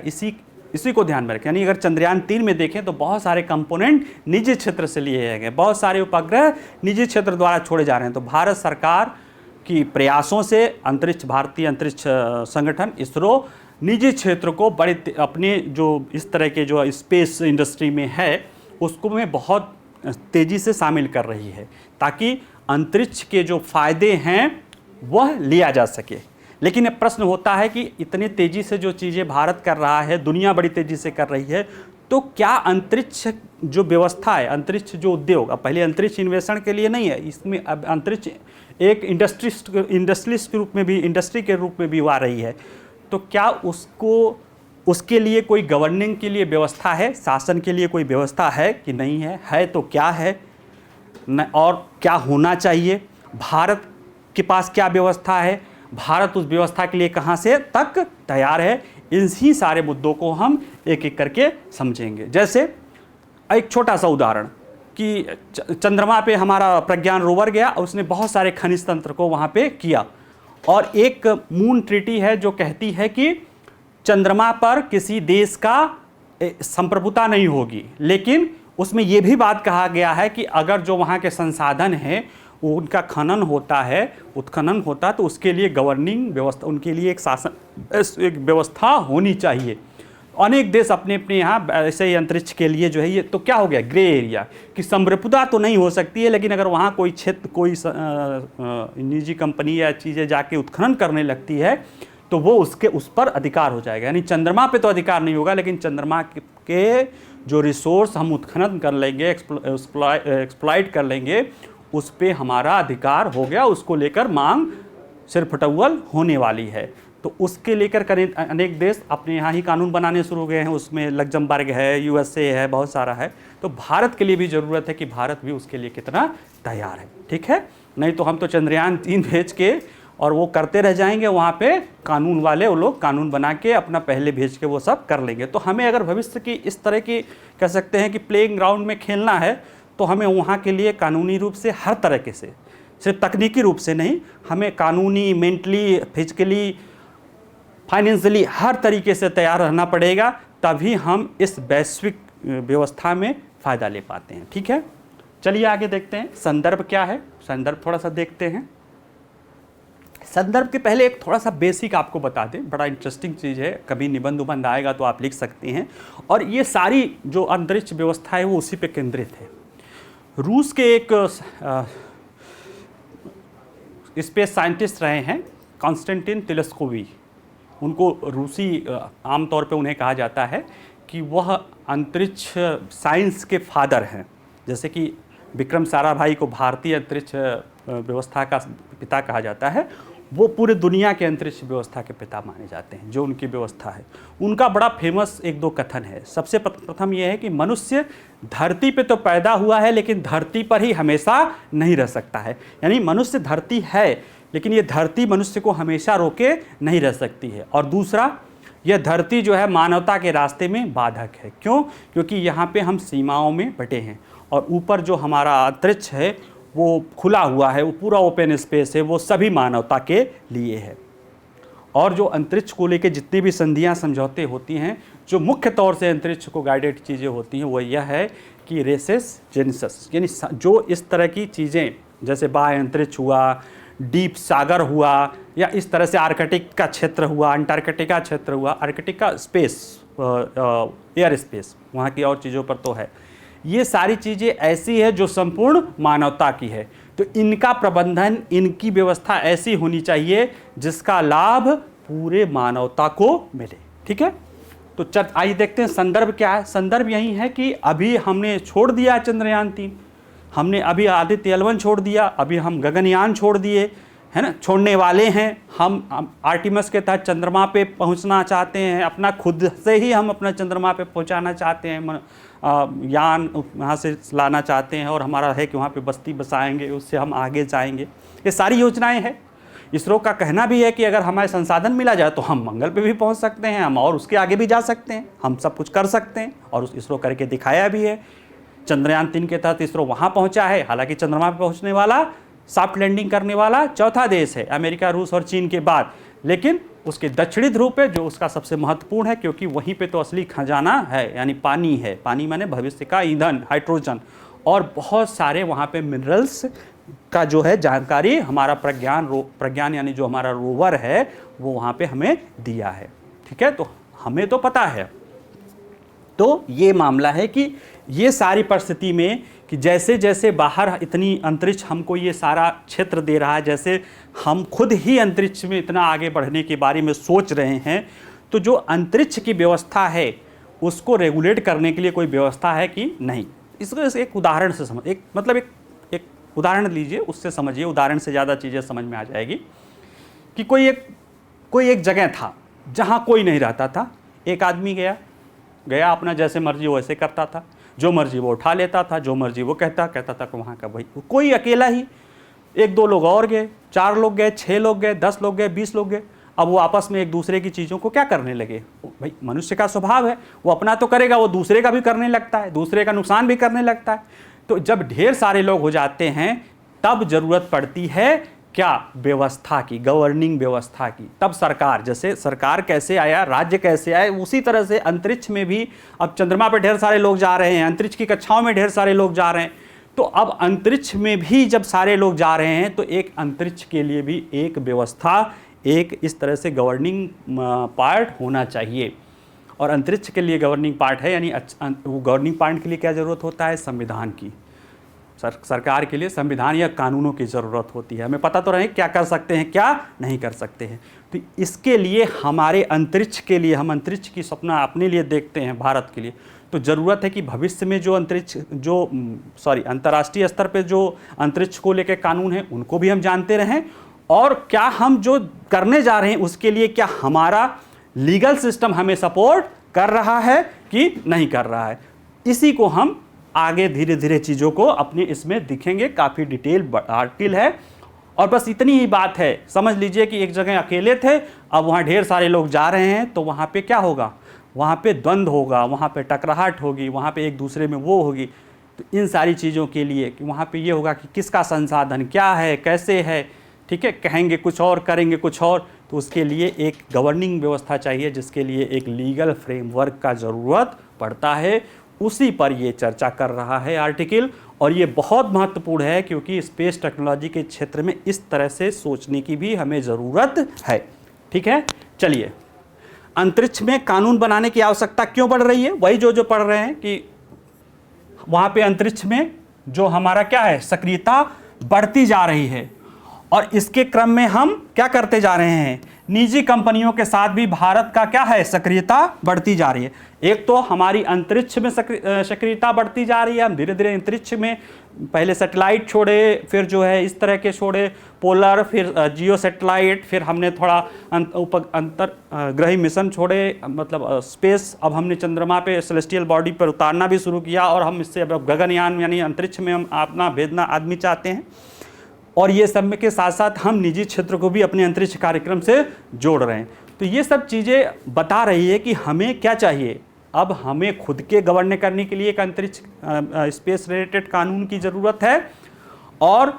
[SPEAKER 1] इसी को ध्यान में रखें। यानी अगर चंद्रयान 3 में देखें तो बहुत सारे कंपोनेंट निजी क्षेत्र से लिए गए, बहुत सारे उपग्रह निजी क्षेत्र द्वारा छोड़े जा रहे हैं। तो भारत सरकार की प्रयासों से भारतीय अंतरिक्ष संगठन इसरो निजी क्षेत्र को बड़े अपने जो इस तरह के जो स्पेस इंडस्ट्री में है उसको में बहुत तेज़ी से शामिल कर रही है, ताकि अंतरिक्ष के जो फ़ायदे हैं वह लिया जा सके। लेकिन अब प्रश्न होता है कि इतने तेज़ी से जो चीज़ें भारत कर रहा है, दुनिया बड़ी तेज़ी से कर रही है, तो क्या अंतरिक्ष जो व्यवस्था है, अंतरिक्ष जो उद्योग, अब पहले अंतरिक्ष इन्वेषण के लिए नहीं है, इसमें अब अंतरिक्ष एक इंडस्ट्रिस्ट के रूप में भी, इंडस्ट्री के रूप में भी आ रही है। तो क्या उसके लिए कोई गवर्निंग के लिए व्यवस्था है, शासन के लिए कोई व्यवस्था है कि नहीं है? है तो क्या है और क्या होना चाहिए? भारत के पास क्या व्यवस्था है, भारत उस व्यवस्था के लिए कहाँ से तक तैयार है? इन्हीं सारे मुद्दों को हम एक एक करके समझेंगे। जैसे एक छोटा सा उदाहरण कि चंद्रमा पे हमारा प्रज्ञान रोवर गया, उसने बहुत सारे खनिज तंत्र को वहाँ पे किया, और एक मून ट्रीटी है जो कहती है कि चंद्रमा पर किसी देश का संप्रभुता नहीं होगी, लेकिन उसमें यह भी बात कहा गया है कि अगर जो वहाँ के संसाधन हैं उनका खनन होता है, उत्खनन होता है, तो उसके लिए गवर्निंग व्यवस्था, उनके लिए एक शासन, एक व्यवस्था होनी चाहिए। अनेक देश अपने अपने यहाँ ऐसे ही अंतरिक्ष के लिए जो है ये तो क्या हो गया ग्रे एरिया कि संप्रभुता तो नहीं हो सकती है, लेकिन अगर वहाँ कोई क्षेत्र कोई निजी कंपनी या चीज़ें जाके उत्खनन करने लगती है तो वो उस पर अधिकार हो जाएगा। यानी चंद्रमा पे तो अधिकार नहीं होगा, लेकिन चंद्रमा के जो रिसोर्स हम उत्खनन कर लेंगे, एक्सप्लॉइट कर लेंगे, उस पर हमारा अधिकार हो गया। उसको लेकर मांग सिरफटौल होने वाली है। तो उसके लेकर अनेक देश अपने यहाँ ही कानून बनाने शुरू हो गए हैं। उसमें लग्जमबर्ग है, यूएसए है, बहुत सारा है। तो भारत के लिए भी ज़रूरत है कि भारत भी उसके लिए कितना तैयार है। ठीक है, नहीं तो हम तो चंद्रयान 3 भेज के और वो करते रह जाएंगे। वहाँ पे कानून वाले वो लोग कानून बना के अपना पहले भेज के वो सब कर लेंगे। तो हमें अगर भविष्य की इस तरह की कह सकते हैं कि प्लेइंग ग्राउंड में खेलना है, तो हमें वहाँ के लिए कानूनी रूप से हर तरीके से, सिर्फ तकनीकी रूप से नहीं, हमें कानूनी, मेंटली, फिजिकली, फाइनेंशियली हर तरीके से तैयार रहना पड़ेगा। तभी हम इस वैश्विक व्यवस्था में फ़ायदा ले पाते हैं। ठीक है, चलिए आगे देखते हैं संदर्भ क्या है। संदर्भ थोड़ा सा देखते हैं। संदर्भ के पहले एक थोड़ा सा बेसिक आपको बता दें, बड़ा इंटरेस्टिंग चीज़ है। कभी निबंध उबंध आएगा तो आप लिख सकते हैं। और ये सारी जो अंतरिक्ष व्यवस्था है वो उसी पे केंद्रित है। रूस के एक स्पेस साइंटिस्ट रहे हैं कॉन्स्टेंटिन तेलेस्कोवी। उनको रूसी आमतौर पे उन्हें कहा जाता है कि वह अंतरिक्ष साइंस के फादर हैं। जैसे कि विक्रम साराभाई को भारतीय अंतरिक्ष व्यवस्था का पिता कहा जाता है, वो पूरे दुनिया के अंतरिक्ष व्यवस्था के पिता माने जाते हैं। जो उनकी व्यवस्था है, उनका बड़ा फेमस 1-2 कथन है। सबसे प्रथम ये है कि मनुष्य धरती पे तो पैदा हुआ है, लेकिन धरती पर ही हमेशा नहीं रह सकता है। यानी मनुष्य धरती है, लेकिन ये धरती मनुष्य को हमेशा रोके नहीं रह सकती है। और दूसरा, यह धरती जो है मानवता के रास्ते में बाधक है। क्यों? क्योंकि यहाँ पे हम सीमाओं में बटे हैं, और ऊपर जो हमारा अंतरिक्ष है वो खुला हुआ है, वो पूरा ओपन स्पेस है, वो सभी मानवता के लिए है। और जो अंतरिक्ष को लेकर जितनी भी संधियाँ समझौते होती हैं, जो मुख्य तौर से अंतरिक्ष को गाइडेड चीज़ें होती हैं, वो यह है कि रेसेस जेनेसिस, यानी जो इस तरह की चीज़ें जैसे बाह्य अंतरिक्ष हुआ, डीप सागर हुआ, या इस तरह से आर्कटिक का क्षेत्र हुआ, अंटार्कटिका क्षेत्र हुआ, आर्कटिका स्पेस, एयर स्पेस, वहाँ की और चीज़ों पर तो है। ये सारी चीज़ें ऐसी है जो संपूर्ण मानवता की है। तो इनका प्रबंधन, इनकी व्यवस्था ऐसी होनी चाहिए जिसका लाभ पूरे मानवता को मिले। ठीक है, तो आइए देखते हैं संदर्भ क्या है। संदर्भ यही है कि अभी हमने छोड़ दिया चंद्रयान 3, हमने अभी आदित्य L1 छोड़ दिया, अभी हम गगनयान छोड़ दिए, है ना, छोड़ने वाले हैं। हम आर्टिमस के तहत चंद्रमा पे पहुंचना चाहते हैं। अपना खुद से ही हम अपना चंद्रमा पे पहुंचाना चाहते हैं, यान वहाँ से लाना चाहते हैं, और हमारा है कि वहाँ पे बस्ती बसाएंगे, उससे हम आगे जाएंगे। ये सारी योजनाएं हैं। इसरो का कहना भी है कि अगर हमारे संसाधन मिला जाए तो हम मंगल पे भी पहुँच सकते हैं, हम और उसके आगे भी जा सकते हैं, हम सब कुछ कर सकते हैं। और इसरो करके दिखाया भी है। चंद्रयान 3 के तहत इसरो वहाँ पहुँचा है। हालांकि चंद्रमा पे पहुँचने वाला, सॉफ्ट लैंडिंग करने वाला चौथा देश है, अमेरिका, रूस और चीन के बाद। लेकिन उसके दक्षिणी ध्रुव पे, जो उसका सबसे महत्वपूर्ण है, क्योंकि वहीं पे तो असली खजाना है, यानी पानी है। पानी माने भविष्य का ईंधन, हाइड्रोजन, और बहुत सारे वहाँ पे मिनरल्स का जो है जानकारी हमारा प्रज्ञान यानी जो हमारा रोवर है वो वहाँ पे हमें दिया है। ठीक है, तो हमें तो पता है। तो ये मामला है कि ये सारी परिस्थिति में कि जैसे जैसे बाहर इतनी अंतरिक्ष हमको ये सारा क्षेत्र दे रहा है, जैसे हम खुद ही अंतरिक्ष में इतना आगे बढ़ने के बारे में सोच रहे हैं, तो जो अंतरिक्ष की व्यवस्था है उसको रेगुलेट करने के लिए कोई व्यवस्था है कि नहीं। इसको एक उदाहरण से समझ, एक उदाहरण लीजिए, उससे समझिए। उदाहरण से ज़्यादा चीज़ें समझ में आ जाएगी। कि कोई एक जगह था जहाँ कोई नहीं रहता था। एक आदमी गया अपना जैसे मर्जी वैसे करता था, जो मर्जी वो उठा लेता था, जो मर्जी वो कहता था कि वहाँ का भाई कोई अकेला ही, 1-2 लोग और गए, 4 लोग गए, 6 लोग गए, 10 लोग गए, 20 लोग गए। अब वो आपस में एक दूसरे की चीज़ों को क्या करने लगे। भाई मनुष्य का स्वभाव है, वो अपना तो करेगा, वो दूसरे का भी करने लगता है, दूसरे का नुकसान भी करने लगता है। तो जब ढेर सारे लोग हो जाते हैं तब ज़रूरत पड़ती है क्या, व्यवस्था की, गवर्निंग व्यवस्था की। तब सरकार, जैसे सरकार कैसे आया, राज्य कैसे आए, उसी तरह से अंतरिक्ष में भी अब चंद्रमा पे ढेर सारे लोग जा रहे हैं, अंतरिक्ष की कक्षाओं में ढेर सारे लोग जा रहे हैं। तो अब अंतरिक्ष में भी जब सारे लोग जा रहे हैं तो एक अंतरिक्ष के लिए भी एक व्यवस्था, एक इस तरह से गवर्निंग पार्ट होना चाहिए। और अंतरिक्ष के लिए गवर्निंग पार्ट है, यानी वो गवर्निंग पार्ट के लिए क्या ज़रूरत होता है? संविधान की। सरकार के लिए संविधान या कानूनों की ज़रूरत होती है। हमें पता तो रहे क्या कर सकते हैं, क्या नहीं कर सकते हैं। तो इसके लिए हमारे अंतरिक्ष के लिए, हम अंतरिक्ष की सपना अपने लिए देखते हैं भारत के लिए, तो ज़रूरत है कि भविष्य में जो अंतर्राष्ट्रीय स्तर पे जो अंतरिक्ष को लेकर कानून है उनको भी हम जानते रहें, और क्या हम जो करने जा रहे हैं उसके लिए क्या हमारा लीगल सिस्टम हमें सपोर्ट कर रहा है कि नहीं कर रहा है। इसी को हम आगे धीरे धीरे चीज़ों को अपने इसमें दिखेंगे। काफ़ी डिटेल आर्टिकल है, और बस इतनी ही बात है। समझ लीजिए कि एक जगह अकेले थे, अब वहाँ ढेर सारे लोग जा रहे हैं, तो वहाँ पे क्या होगा? वहाँ पे द्वंद्व होगा, वहाँ पे टकराहट होगी, वहाँ पे एक दूसरे में वो होगी। तो इन सारी चीज़ों के लिए कि वहाँ पे ये होगा कि किसका संसाधन क्या है, कैसे है, ठीक है, कहेंगे कुछ और करेंगे कुछ और। तो उसके लिए एक गवर्निंग व्यवस्था चाहिए, जिसके लिए एक लीगल फ्रेमवर्क का ज़रूरत पड़ता है। उसी पर ये चर्चा कर रहा है आर्टिकल, और ये बहुत महत्वपूर्ण है क्योंकि स्पेस टेक्नोलॉजी के क्षेत्र में इस तरह से सोचने की भी हमें ज़रूरत है। ठीक है, चलिए, अंतरिक्ष में कानून बनाने की आवश्यकता क्यों बढ़ रही है? वही जो पढ़ रहे हैं कि वहाँ पे अंतरिक्ष में जो हमारा क्या है, सक्रियता बढ़ती जा रही है, और इसके क्रम में हम क्या करते जा रहे हैं? निजी कंपनियों के साथ भी भारत का क्या है, सक्रियता बढ़ती जा रही है। एक तो हमारी अंतरिक्ष में सक्रियता बढ़ती जा रही है, हम धीरे धीरे अंतरिक्ष में पहले सैटेलाइट छोड़े, फिर जो है इस तरह के छोड़े पोलर, फिर जियो सैटेलाइट, फिर हमने थोड़ा अंतर्ग्रही मिशन छोड़े, मतलब स्पेस। अब हमने चंद्रमा पे सेलेस्टियल बॉडी पर उतारना भी शुरू किया, और हम इससे अब गगनयान यानी अंतरिक्ष में हम अपना भेजना आदमी चाहते हैं। और ये सब के साथ साथ हम निजी क्षेत्र को भी अपने अंतरिक्ष कार्यक्रम से जोड़ रहे हैं। तो ये सब चीज़ें बता रही है कि हमें क्या चाहिए। अब हमें खुद के गवर्न करने के लिए एक अंतरिक्ष स्पेस रिलेटेड कानून की ज़रूरत है, और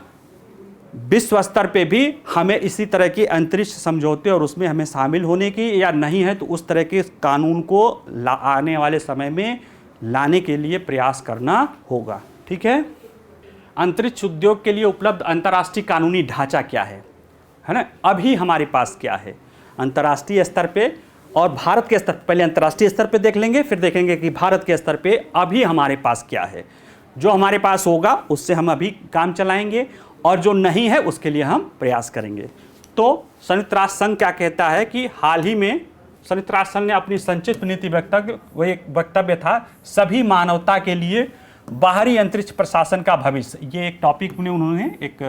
[SPEAKER 1] विश्व स्तर पे भी हमें इसी तरह के अंतरिक्ष समझौते और उसमें हमें शामिल होने की, या नहीं है तो उस तरह के कानून को आने वाले समय में लाने के लिए प्रयास करना होगा। ठीक है, अंतरिक्ष उद्योग के लिए उपलब्ध अंतर्राष्ट्रीय कानूनी ढांचा क्या है ना? अभी हमारे पास क्या है अंतर्राष्ट्रीय स्तर पे और भारत के स्तर, पहले अंतर्राष्ट्रीय स्तर पे देख लेंगे, फिर देखेंगे कि भारत के स्तर पे अभी हमारे पास क्या है। जो हमारे पास होगा उससे हम अभी काम चलाएंगे, और जो नहीं है उसके लिए हम प्रयास करेंगे। तो संयुक्त राष्ट्र संघ क्या कहता है कि हाल ही में संयुक्त राष्ट्र संघ ने अपनी संक्षिप्त नीति वक्तव्य, वो एक वक्तव्य था, सभी मानवता के लिए बाहरी अंतरिक्ष प्रशासन का भविष्य। ये एक टॉपिक में उन्होंने एक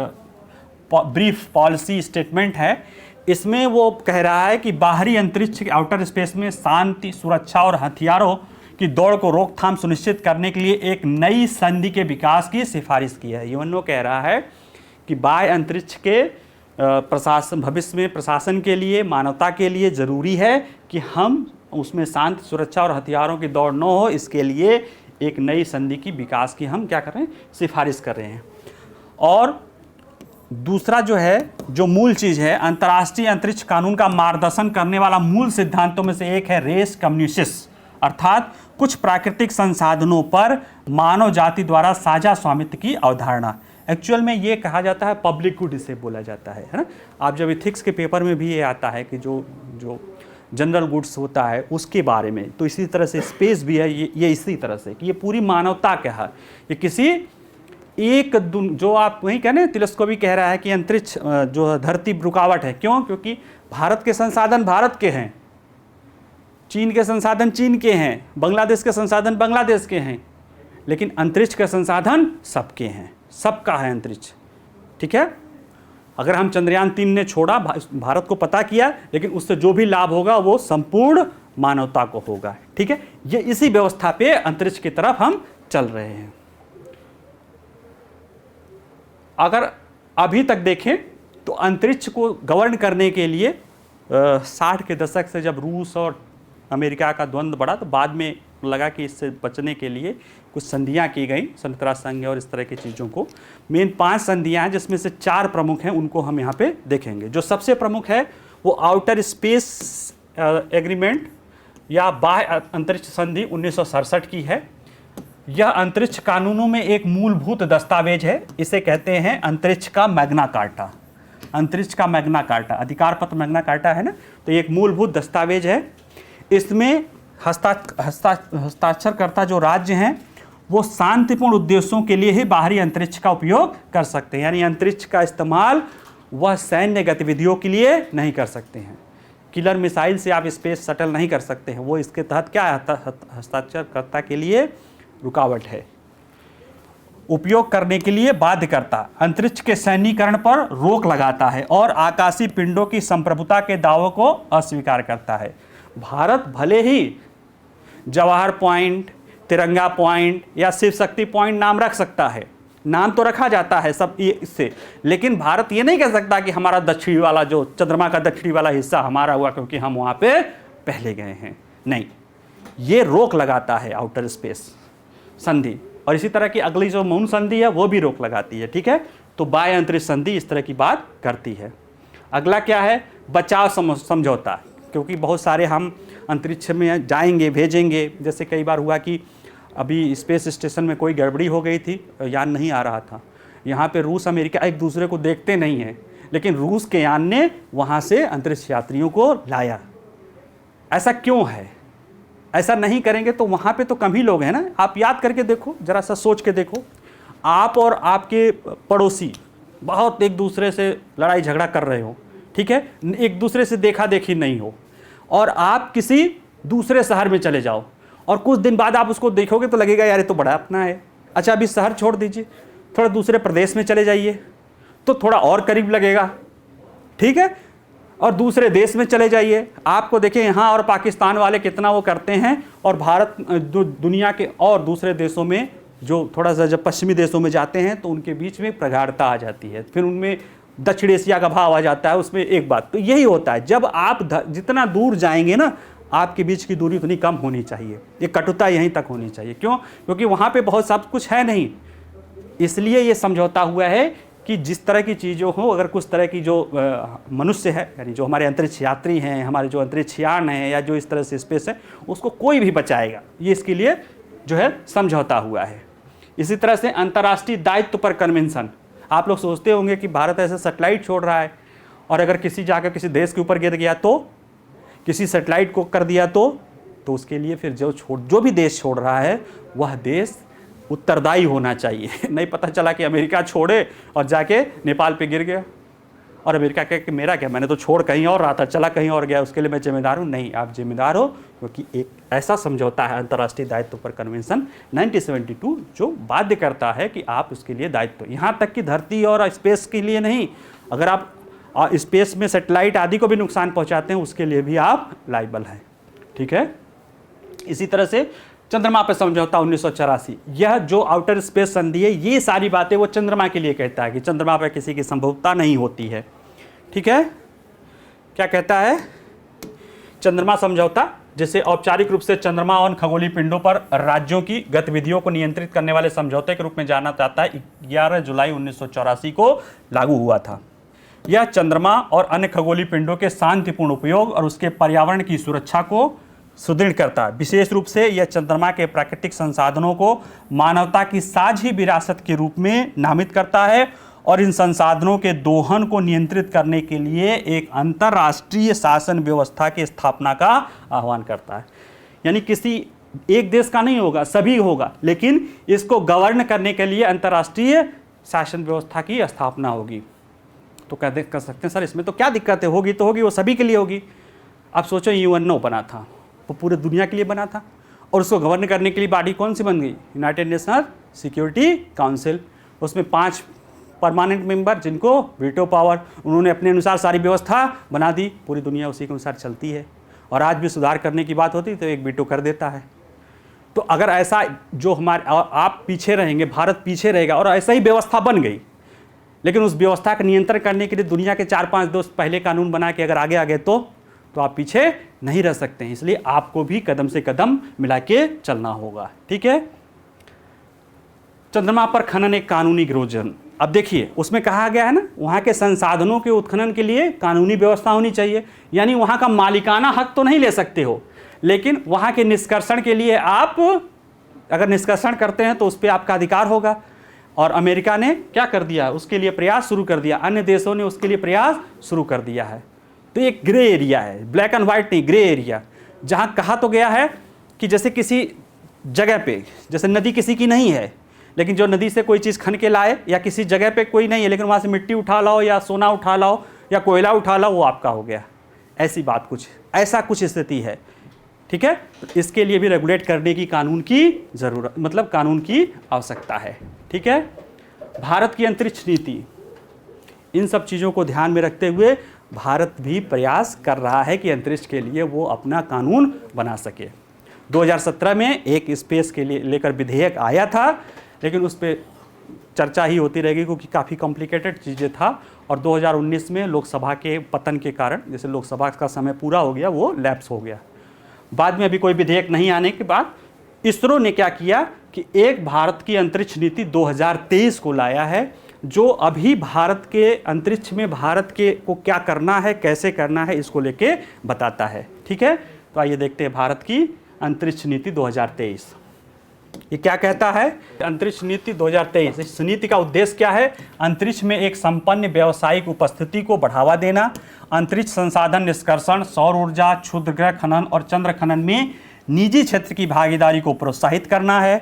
[SPEAKER 1] ब्रीफ पॉलिसी स्टेटमेंट है। इसमें वो कह रहा है कि बाहरी अंतरिक्ष के आउटर स्पेस में शांति, सुरक्षा और हथियारों की दौड़ को रोकथाम सुनिश्चित करने के लिए एक नई संधि के विकास की सिफारिश की है। यूएनओ कह रहा है कि बाह्य अंतरिक्ष के प्रशासन, भविष्य में प्रशासन के लिए, मानवता के लिए ज़रूरी है कि हम उसमें शांति, सुरक्षा और हथियारों की दौड़ न हो। इसके लिए एक नई संधि की विकास की हम क्या कर रहे हैं, सिफारिश कर रहे हैं। और दूसरा जो है, जो मूल चीज़ है, अंतर्राष्ट्रीय अंतरिक्ष कानून का मार्गदर्शन करने वाला मूल सिद्धांतों में से एक है रेस कम्युनिसिस, अर्थात कुछ प्राकृतिक संसाधनों पर मानव जाति द्वारा साझा स्वामित्व की अवधारणा। एक्चुअल में ये कहा जाता है पब्लिक गुड, इसे बोला जाता है ना। आप जब इथिक्स के पेपर में भी ये आता है कि जो जनरल गुड्स होता है उसके बारे में, तो इसी तरह से स्पेस भी है ये इसी तरह से कि ये पूरी मानवता का है। ये किसी एक जो आप वही कह रहे हैं, तिलस्को भी कह रहा है कि अंतरिक्ष जो धरती रुकावट है। क्यों? क्योंकि भारत के संसाधन भारत के हैं, चीन के संसाधन चीन के हैं, बांग्लादेश के संसाधन बांग्लादेश के हैं, लेकिन अंतरिक्ष के संसाधन सबके हैं, सबका है अंतरिक्ष। ठीक है, अगर हम चंद्रयान 3 ने छोड़ा, भारत को पता किया, लेकिन उससे जो भी लाभ होगा वो संपूर्ण मानवता को होगा। ठीक है, ये इसी व्यवस्था पे अंतरिक्ष की तरफ हम चल रहे हैं। अगर अभी तक देखें तो अंतरिक्ष को गवर्न करने के लिए 60 के दशक से जब रूस और अमेरिका का द्वंद्व बढ़ा, तो बाद में लगा कि इससे बचने के लिए कुछ संधियां की गई, संयुक्त राष्ट्र संघ और इस तरह की चीज़ों को। मेन 5 संधियां हैं, जिसमें से 4 प्रमुख हैं, उनको हम यहाँ पे देखेंगे। जो सबसे प्रमुख है वो आउटर स्पेस एग्रीमेंट या बाह्य अंतरिक्ष संधि 1967 की है। यह अंतरिक्ष कानूनों में एक मूलभूत दस्तावेज है। इसे कहते हैं अंतरिक्ष का मैग्ना कार्टा। अंतरिक्ष का मैग्ना कार्टा, अधिकार पत्र मैग्ना कार्टा है ना, तो ये एक मूलभूत दस्तावेज है। इसमें हस्ताक्षरकर्ता जो राज्य हैं वो शांतिपूर्ण उद्देश्यों के लिए ही बाहरी अंतरिक्ष का उपयोग कर सकते हैं, यानी अंतरिक्ष का इस्तेमाल वह सैन्य गतिविधियों के लिए नहीं कर सकते हैं। किलर मिसाइल से आप स्पेस शटल नहीं कर सकते हैं, वो इसके तहत क्या है, हस्ताक्षरकर्ता के लिए रुकावट है। उपयोग करने के लिए बाध्य करता, अंतरिक्ष के सैन्यीकरण पर रोक लगाता है और आकाशीय पिंडों की संप्रभुता के दावों को अस्वीकार करता है। भारत भले ही जवाहर पॉइंट, तिरंगा पॉइंट या शिव शक्ति पॉइंट नाम रख सकता है, नाम तो रखा जाता है सब इससे, लेकिन भारत ये नहीं कह सकता कि हमारा दक्षिणी वाला जो चंद्रमा का दक्षिणी वाला हिस्सा हमारा हुआ क्योंकि हम वहाँ पे पहले गए हैं। नहीं, ये रोक लगाता है आउटर स्पेस संधि, और इसी तरह की अगली जो मून संधि है वो भी रोक लगाती है। ठीक है, तो बाह्य अंतरिक्ष संधि इस तरह की बात करती है। अगला क्या है, बचाव समझौता, क्योंकि बहुत सारे हम अंतरिक्ष में जाएंगे, भेजेंगे। जैसे कई बार हुआ कि अभी स्पेस स्टेशन में कोई गड़बड़ी हो गई थी, यान नहीं आ रहा था। यहाँ पे रूस अमेरिका एक दूसरे को देखते नहीं हैं, लेकिन रूस के यान ने वहाँ से अंतरिक्ष यात्रियों को लाया। ऐसा क्यों है? ऐसा नहीं करेंगे तो वहाँ पे तो कम ही लोग हैं ना। आप याद करके देखो, ज़रा सा सोच के देखो, आप और आपके पड़ोसी बहुत एक दूसरे से लड़ाई झगड़ा कर रहे हो, ठीक है, एक दूसरे से देखा देखी नहीं हो, और आप किसी दूसरे शहर में चले जाओ और कुछ दिन बाद आप उसको देखोगे तो लगेगा यार ये तो बड़ा अपना है। अच्छा, अभी शहर छोड़ दीजिए, थोड़ा दूसरे प्रदेश में चले जाइए तो थोड़ा और करीब लगेगा, ठीक है, और दूसरे देश में चले जाइए, आपको देखिए यहाँ और पाकिस्तान वाले कितना वो करते हैं, और भारत जो दुनिया के और दूसरे देशों में जो थोड़ा सा जब पश्चिमी देशों में जाते हैं तो उनके बीच में प्रगाढ़ता आ जाती है, फिर उनमें दक्षिण एशिया का भाव आ जाता है। उसमें एक बात तो यही होता है, जब आप जितना दूर जाएंगे ना, आपके बीच की दूरी उतनी कम होनी चाहिए, ये कटुता यहीं तक होनी चाहिए। क्यों? क्योंकि वहाँ पे बहुत सब कुछ है नहीं, इसलिए ये समझौता हुआ है कि जिस तरह की चीज़ों हो, अगर कुछ तरह की जो मनुष्य है, यानी जो हमारे अंतरिक्ष यात्री हैं, हमारे जो अंतरिक्ष यान हैं, या जो इस तरह से स्पेस है, उसको कोई भी बचाएगा, ये इसके लिए जो है समझौता हुआ है। इसी तरह से अंतर्राष्ट्रीय दायित्व पर कन्वेंशन, आप लोग सोचते होंगे कि भारत ऐसे सैटेलाइट छोड़ रहा है, और अगर किसी जाकर किसी देश के ऊपर गिर गया तो, किसी सैटेलाइट को कर दिया तो उसके लिए फिर जो भी देश छोड़ रहा है वह देश उत्तरदायी होना चाहिए। नहीं पता चला कि अमेरिका छोड़े और जाके नेपाल पे गिर गया, और अमेरिका कहे कि मेरा क्या, मैंने तो छोड़ कहीं और रहा था, चला कहीं और गया, उसके लिए मैं जिम्मेदार हूँ। नहीं, आप जिम्मेदार हो, क्योंकि एक ऐसा समझौता है अंतर्राष्ट्रीय दायित्व पर कन्वेंशन 1972 जो बाध्य करता है कि आप उसके लिए दायित्व, यहाँ तक कि धरती और स्पेस के लिए नहीं, अगर आप स्पेस में सैटेलाइट आदि को भी नुकसान पहुँचाते हैं उसके लिए भी आप लायबल हैं। ठीक है, इसी तरह से चंद्रमा पर समझौता 1984, यह जो आउटर स्पेस संधि है, ये सारी बातें वो चंद्रमा के लिए कहता है कि चंद्रमा पर किसी की संभवता नहीं होती है। ठीक है, क्या कहता है चंद्रमा समझौता? जैसे औपचारिक रूप से चंद्रमा और खगोलीय पिंडों पर राज्यों की गतिविधियों को नियंत्रित करने वाले समझौते के रूप में जाना जाता है, 11 जुलाई 1984 को लागू हुआ था। यह चंद्रमा और अन्य खगोलीय पिंडों के शांतिपूर्ण उपयोग और उसके पर्यावरण की सुरक्षा को सुदृढ़ करता है। विशेष रूप से यह चंद्रमा के प्राकृतिक संसाधनों को मानवता की साझी विरासत के रूप में नामित करता है, और इन संसाधनों के दोहन को नियंत्रित करने के लिए एक अंतर्राष्ट्रीय शासन व्यवस्था की स्थापना का आह्वान करता है। यानी किसी एक देश का नहीं होगा, सभी होगा, लेकिन इसको गवर्न करने के लिए अंतर्राष्ट्रीय शासन व्यवस्था की स्थापना होगी। तो कर सकते हैं सर इसमें तो क्या दिक्कत है, होगी तो होगी, वो सभी के लिए होगी। आप सोचो यूएनओ बना था, वो पूरे दुनिया के लिए बना था, और उसको गवर्न करने के लिए बॉडी कौन सी बन गई? United national security council. उसमें 5 परमानेंट मेंबर जिनको वीटो पावर, उन्होंने अपने अनुसार सारी व्यवस्था बना दी, पूरी दुनिया उसी के अनुसार चलती है। और आज भी सुधार करने की बात होती तो एक वीटो कर देता है। तो अगर ऐसा जो हमारे आप पीछे रहेंगे, भारत पीछे रहेगा, और ऐसा ही व्यवस्था बन गई, लेकिन उस व्यवस्था का नियंत्रण करने के लिए दुनिया के 4-5 देश पहले कानून बना के अगर आगे आ गए तो आप पीछे नहीं रह सकते हैं। इसलिए आपको भी कदम से कदम मिला के चलना होगा। ठीक है, चंद्रमा पर खनन एक कानूनी गिरोजन। अब देखिए उसमें कहा गया है ना, वहाँ के संसाधनों के उत्खनन के लिए कानूनी व्यवस्था होनी चाहिए। यानी वहाँ का मालिकाना हक तो नहीं ले सकते हो, लेकिन वहाँ के निष्कर्षण के लिए आप अगर निष्कर्षण करते हैं तो उस पर आपका अधिकार होगा। और अमेरिका ने क्या कर दिया, उसके लिए प्रयास शुरू कर दिया, अन्य देशों ने उसके लिए प्रयास शुरू कर दिया है। तो एक ग्रे एरिया है, ब्लैक एंड व्हाइट नहीं, ग्रे एरिया, जहाँ कहा तो गया है कि जैसे किसी जगह पे, जैसे नदी किसी की नहीं है, लेकिन जो नदी से कोई चीज़ खन के लाए, या किसी जगह पे कोई नहीं है लेकिन वहाँ से मिट्टी उठा लाओ या सोना उठा लाओ या कोयला उठा लाओ, वो आपका हो गया। ऐसी बात कुछ, ऐसा कुछ स्थिति है, ठीक है। तो इसके लिए भी रेगुलेट करने की कानून की ज़रूरत, मतलब कानून की आवश्यकता है, ठीक है। भारत की अंतरिक्ष नीति, इन सब चीज़ों को ध्यान में रखते हुए भारत भी प्रयास कर रहा है कि अंतरिक्ष के लिए वो अपना कानून बना सके। 2017 में एक स्पेस के लिए लेकर विधेयक आया था, लेकिन उस पर चर्चा ही होती रहेगी क्योंकि काफ़ी कॉम्प्लिकेटेड चीज़ें था। और 2019 में लोकसभा के पतन के कारण, जैसे लोकसभा का समय पूरा हो गया, वो लैप्स हो गया। बाद में अभी कोई विधेयक नहीं आने के बाद इसरो ने क्या किया कि एक भारत की अंतरिक्ष नीति 2023 को लाया है, जो अभी भारत के अंतरिक्ष में भारत के को क्या करना है, कैसे करना है, इसको लेके बताता है, ठीक है। तो आइए देखते हैं भारत की अंतरिक्ष नीति 2023 ये क्या कहता है। अंतरिक्ष नीति 2023, इस नीति का उद्देश्य क्या है? अंतरिक्ष में एक संपन्न व्यावसायिक उपस्थिति को बढ़ावा देना, अंतरिक्ष संसाधन निष्कर्षण, सौर ऊर्जा, क्षुद्रग्रह खनन और चंद्र खनन में निजी क्षेत्र की भागीदारी को प्रोत्साहित करना है,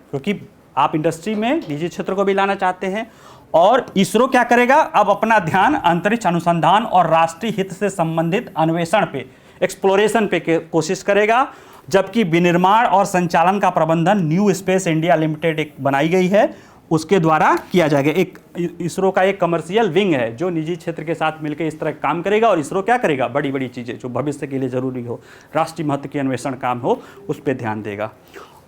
[SPEAKER 1] क्योंकि आप इंडस्ट्री में निजी क्षेत्र को भी लाना चाहते हैं। और इसरो क्या करेगा? अब अपना ध्यान अंतरिक्ष अनुसंधान और राष्ट्रीय हित से संबंधित अन्वेषण पे, एक्सप्लोरेशन पे कोशिश करेगा, जबकि विनिर्माण और संचालन का प्रबंधन न्यू स्पेस इंडिया लिमिटेड एक बनाई गई है, उसके द्वारा किया जाएगा। एक इसरो का एक कमर्शियल विंग है जो निजी क्षेत्र के साथ मिलकर इस तरह काम करेगा। और इसरो क्या करेगा? बड़ी बड़ी चीज़ें जो भविष्य के लिए जरूरी हो, राष्ट्रीय महत्व के अन्वेषण काम हो, उस पर ध्यान देगा।